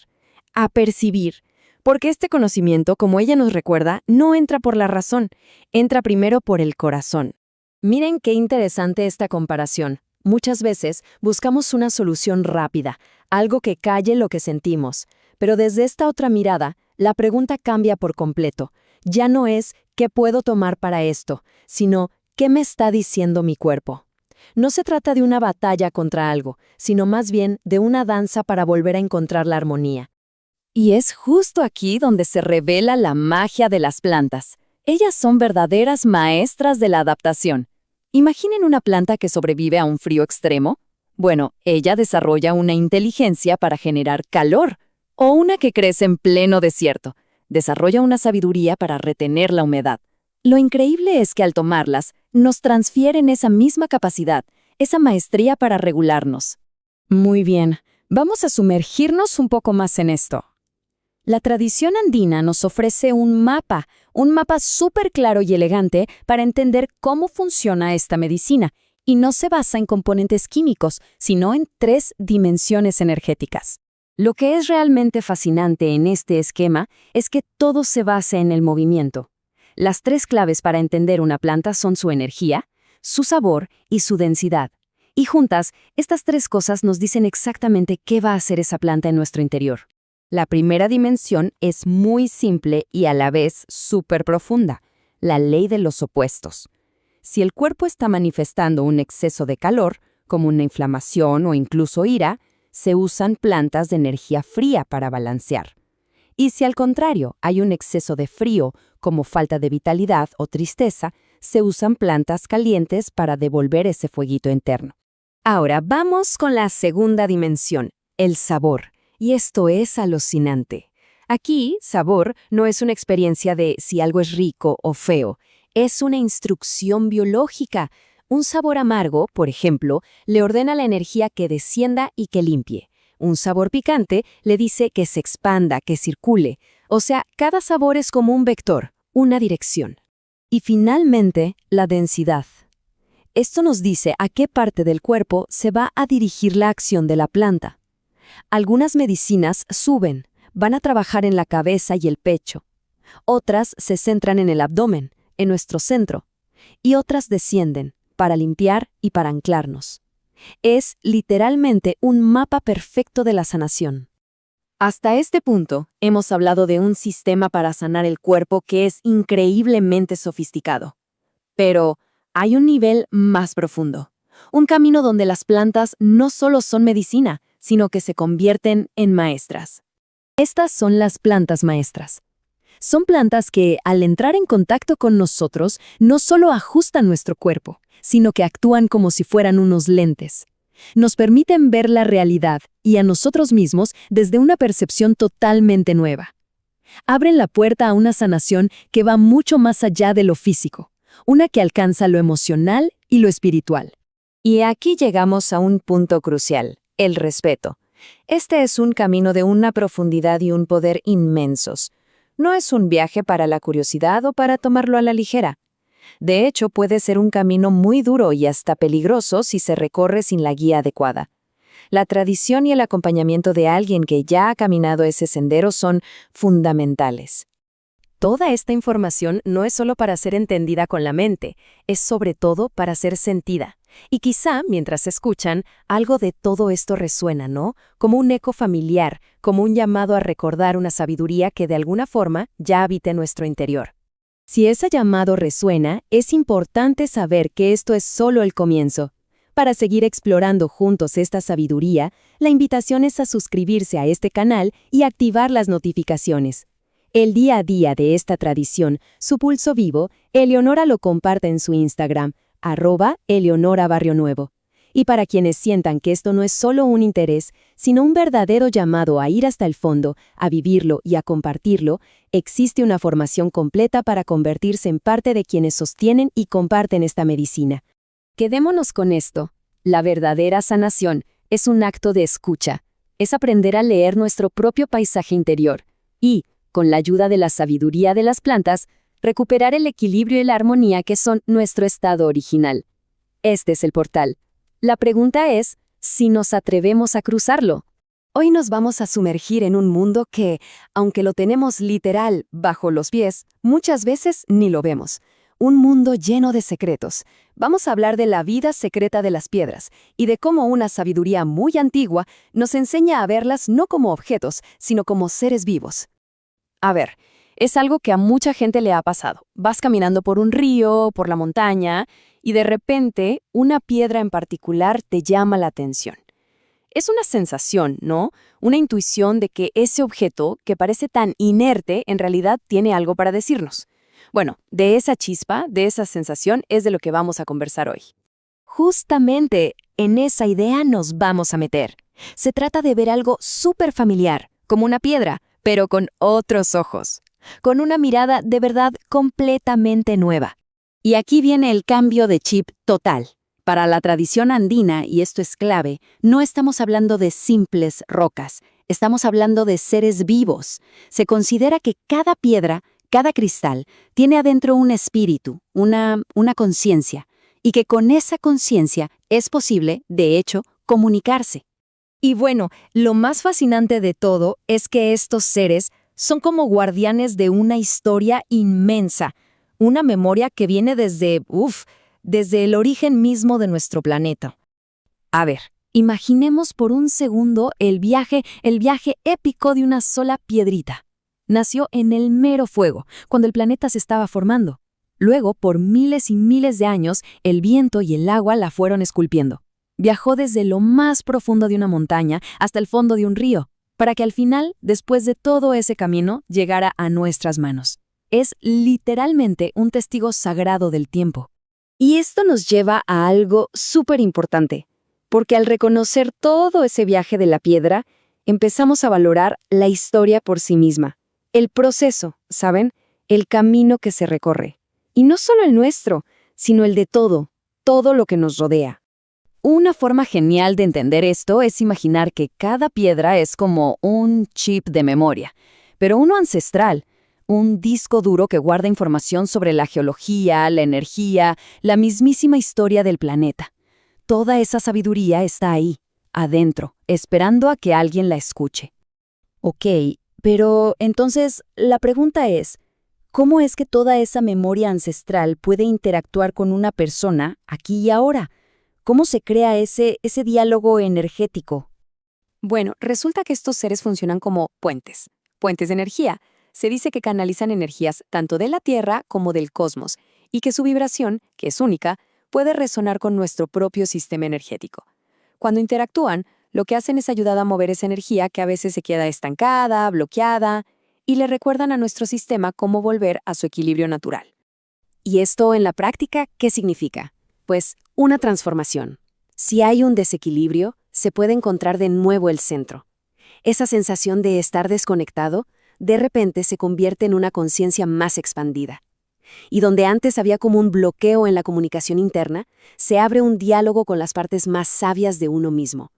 a percibir. Porque este conocimiento, como ella nos recuerda, no entra por la razón, entra primero por el corazón. Miren qué interesante esta comparación. Muchas veces buscamos una solución rápida, algo que calle lo que sentimos. Pero desde esta otra mirada, la pregunta cambia por completo. Ya no es ¿qué puedo tomar para esto?, sino ¿qué me está diciendo mi cuerpo? No se trata de una batalla contra algo, sino más bien de una danza para volver a encontrar la armonía. Y es justo aquí donde se revela la magia de las plantas. Ellas son verdaderas maestras de la adaptación. Imaginen una planta que sobrevive a un frío extremo. Bueno, ella desarrolla una inteligencia para generar calor. O una que crece en pleno desierto. Desarrolla una sabiduría para retener la humedad. Lo increíble es que al tomarlas, nos transfieren esa misma capacidad, esa maestría para regularnos. Muy bien, vamos a sumergirnos un poco más en esto. La tradición andina nos ofrece un mapa súper claro y elegante para entender cómo funciona esta medicina, y no se basa en componentes químicos, sino en 3 dimensiones energéticas. Lo que es realmente fascinante en este esquema es que todo se basa en el movimiento. Las 3 claves para entender una planta son su energía, su sabor y su densidad. Y juntas, estas 3 cosas nos dicen exactamente qué va a hacer esa planta en nuestro interior. La primera dimensión es muy simple y a la vez súper profunda, la ley de los opuestos. Si el cuerpo está manifestando un exceso de calor, como una inflamación o incluso ira, se usan plantas de energía fría para balancear. Y si al contrario hay un exceso de frío, como falta de vitalidad o tristeza, se usan plantas calientes para devolver ese fueguito interno. Ahora vamos con la segunda dimensión, el sabor. Y esto es alucinante. Aquí, sabor no es una experiencia de si algo es rico o feo, es una instrucción biológica. Un sabor amargo, por ejemplo, le ordena a la energía que descienda y que limpie. Un sabor picante le dice que se expanda, que circule. O sea, cada sabor es como un vector, una dirección. Y finalmente, la densidad. Esto nos dice a qué parte del cuerpo se va a dirigir la acción de la planta. Algunas medicinas suben, van a trabajar en la cabeza y el pecho. Otras se centran en el abdomen, en nuestro centro. Y otras descienden, para limpiar y para anclarnos. Es literalmente un mapa perfecto de la sanación. Hasta este punto, hemos hablado de un sistema para sanar el cuerpo que es increíblemente sofisticado. Pero hay un nivel más profundo. Un camino donde las plantas no solo son medicina, sino que se convierten en maestras. Estas son las plantas maestras. Son plantas que, al entrar en contacto con nosotros, no solo ajustan nuestro cuerpo, sino que actúan como si fueran unos lentes. Nos permiten ver la realidad y a nosotros mismos desde una percepción totalmente nueva. Abren la puerta a una sanación que va mucho más allá de lo físico, una que alcanza lo emocional y lo espiritual. Y aquí llegamos a un punto crucial, el respeto. Este es un camino de una profundidad y un poder inmensos. No es un viaje para la curiosidad o para tomarlo a la ligera. De hecho, puede ser un camino muy duro y hasta peligroso si se recorre sin la guía adecuada. La tradición y el acompañamiento de alguien que ya ha caminado ese sendero son fundamentales. Toda esta información no es solo para ser entendida con la mente, es sobre todo para ser sentida. Y quizá, mientras escuchan, algo de todo esto resuena, ¿no? Como un eco familiar, como un llamado a recordar una sabiduría que de alguna forma ya habita en nuestro interior. Si ese llamado resuena, es importante saber que esto es solo el comienzo. Para seguir explorando juntos esta sabiduría, la invitación es a suscribirse a este canal y activar las notificaciones. El día a día de esta tradición, su pulso vivo, Eleonora lo comparte en su Instagram, @EleonoraBarrioNuevo. Y para quienes sientan que esto no es solo un interés, sino un verdadero llamado a ir hasta el fondo, a vivirlo y a compartirlo, existe una formación completa para convertirse en parte de quienes sostienen y comparten esta medicina. Quedémonos con esto. La verdadera sanación es un acto de escucha. Es aprender a leer nuestro propio paisaje interior, Y, con la ayuda de la sabiduría de las plantas, recuperar el equilibrio y la armonía que son nuestro estado original. Este es el portal. La pregunta es, si nos atrevemos a cruzarlo. Hoy nos vamos a sumergir en un mundo que, aunque lo tenemos literal bajo los pies, muchas veces ni lo vemos. Un mundo lleno de secretos. Vamos a hablar de la vida secreta de las piedras y de cómo una sabiduría muy antigua nos enseña a verlas no como objetos, sino como seres vivos. A ver, es algo que a mucha gente le ha pasado. Vas caminando por un río, por la montaña, y de repente una piedra en particular te llama la atención. Es una sensación, ¿no? Una intuición de que ese objeto, que parece tan inerte, en realidad tiene algo para decirnos. Bueno, de esa chispa, de esa sensación, es de lo que vamos a conversar hoy. Justamente en esa idea nos vamos a meter. Se trata de ver algo súper familiar, como una piedra, pero con otros ojos, con una mirada de verdad completamente nueva. Y aquí viene el cambio de chip total. Para la tradición andina, y esto es clave, no estamos hablando de simples rocas, estamos hablando de seres vivos. Se considera que cada piedra, cada cristal, tiene adentro un espíritu, una conciencia, y que con esa conciencia es posible, de hecho, comunicarse. Y bueno, lo más fascinante de todo es que estos seres son como guardianes de una historia inmensa, una memoria que viene desde el origen mismo de nuestro planeta. A ver, imaginemos por un segundo el viaje épico de una sola piedrita. Nació en el mero fuego, cuando el planeta se estaba formando. Luego, por miles y miles de años, el viento y el agua la fueron esculpiendo. Viajó desde lo más profundo de una montaña hasta el fondo de un río, para que al final, después de todo ese camino, llegara a nuestras manos. Es literalmente un testigo sagrado del tiempo. Y esto nos lleva a algo súper importante, porque al reconocer todo ese viaje de la piedra, empezamos a valorar la historia por sí misma. El proceso, ¿saben? El camino que se recorre. Y no solo el nuestro, sino el de todo lo que nos rodea. Una forma genial de entender esto es imaginar que cada piedra es como un chip de memoria, pero uno ancestral, un disco duro que guarda información sobre la geología, la energía, la mismísima historia del planeta. Toda esa sabiduría está ahí, adentro, esperando a que alguien la escuche. Ok, pero entonces la pregunta es, ¿cómo es que toda esa memoria ancestral puede interactuar con una persona aquí y ahora? ¿Cómo se crea ese diálogo energético? Bueno, resulta que estos seres funcionan como puentes de energía. Se dice que canalizan energías tanto de la Tierra como del cosmos, y que su vibración, que es única, puede resonar con nuestro propio sistema energético. Cuando interactúan, lo que hacen es ayudar a mover esa energía que a veces se queda estancada, bloqueada, y le recuerdan a nuestro sistema cómo volver a su equilibrio natural. ¿Y esto en la práctica qué significa? Pues una transformación. Si hay un desequilibrio, se puede encontrar de nuevo el centro. Esa sensación de estar desconectado, de repente se convierte en una conciencia más expandida. Y donde antes había como un bloqueo en la comunicación interna, se abre un diálogo con las partes más sabias de uno mismo.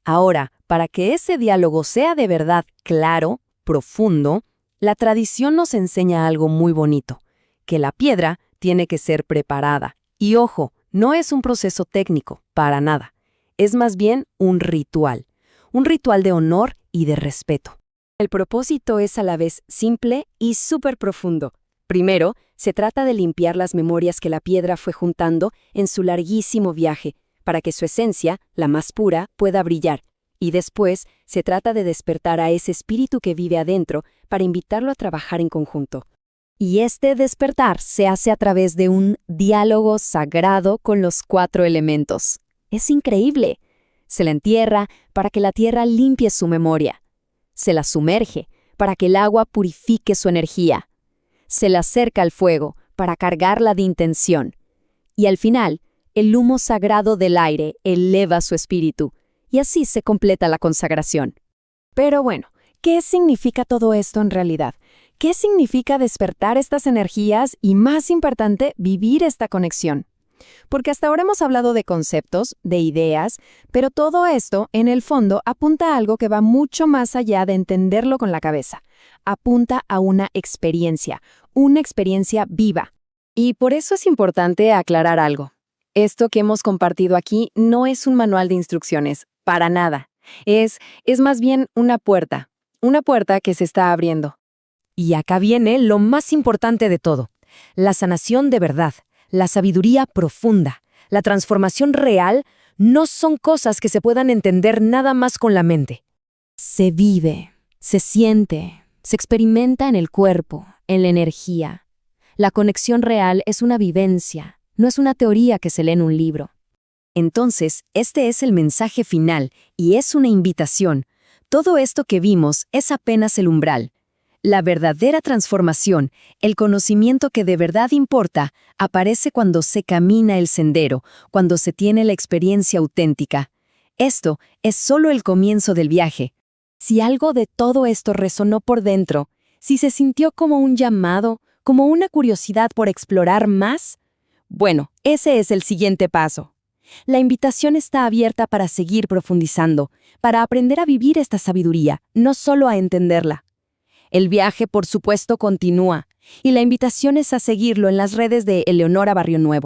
Ahora, para que ese diálogo sea de verdad claro, profundo, la tradición nos enseña algo muy bonito, que la piedra tiene que ser preparada. Y ojo, no es un proceso técnico, para nada. Es más bien un ritual de honor y de respeto. El propósito es a la vez simple y súper profundo. Primero, se trata de limpiar las memorias que la piedra fue juntando en su larguísimo viaje, para que su esencia, la más pura, pueda brillar. Y después, se trata de despertar a ese espíritu que vive adentro para invitarlo a trabajar en conjunto. Y este despertar se hace a través de un diálogo sagrado con los 4 elementos. Es increíble. Se la entierra para que la tierra limpie su memoria. Se la sumerge para que el agua purifique su energía. Se la acerca al fuego para cargarla de intención. Y al final, el humo sagrado del aire eleva su espíritu. Y así se completa la consagración. Pero bueno, ¿qué significa todo esto en realidad? ¿Qué significa despertar estas energías y, más importante, vivir esta conexión? Porque hasta ahora hemos hablado de conceptos, de ideas, pero todo esto, en el fondo, apunta a algo que va mucho más allá de entenderlo con la cabeza, apunta a una experiencia viva. Y por eso es importante aclarar algo. Esto que hemos compartido aquí no es un manual de instrucciones, para nada. Es más bien una puerta que se está abriendo. Y acá viene lo más importante de todo: la sanación de verdad, la sabiduría profunda, la transformación real no son cosas que se puedan entender nada más con la mente. Se vive, se siente, se experimenta en el cuerpo, en la energía. La conexión real es una vivencia, no es una teoría que se lee en un libro. Entonces, este es el mensaje final y es una invitación. Todo esto que vimos es apenas el umbral. La verdadera transformación, el conocimiento que de verdad importa, aparece cuando se camina el sendero, cuando se tiene la experiencia auténtica. Esto es solo el comienzo del viaje. Si algo de todo esto resonó por dentro, si se sintió como un llamado, como una curiosidad por explorar más, bueno, ese es el siguiente paso. La invitación está abierta para seguir profundizando, para aprender a vivir esta sabiduría, no solo a entenderla. El viaje, por supuesto, continúa, y la invitación es a seguirlo en las redes de Eleonora Barrionuevo.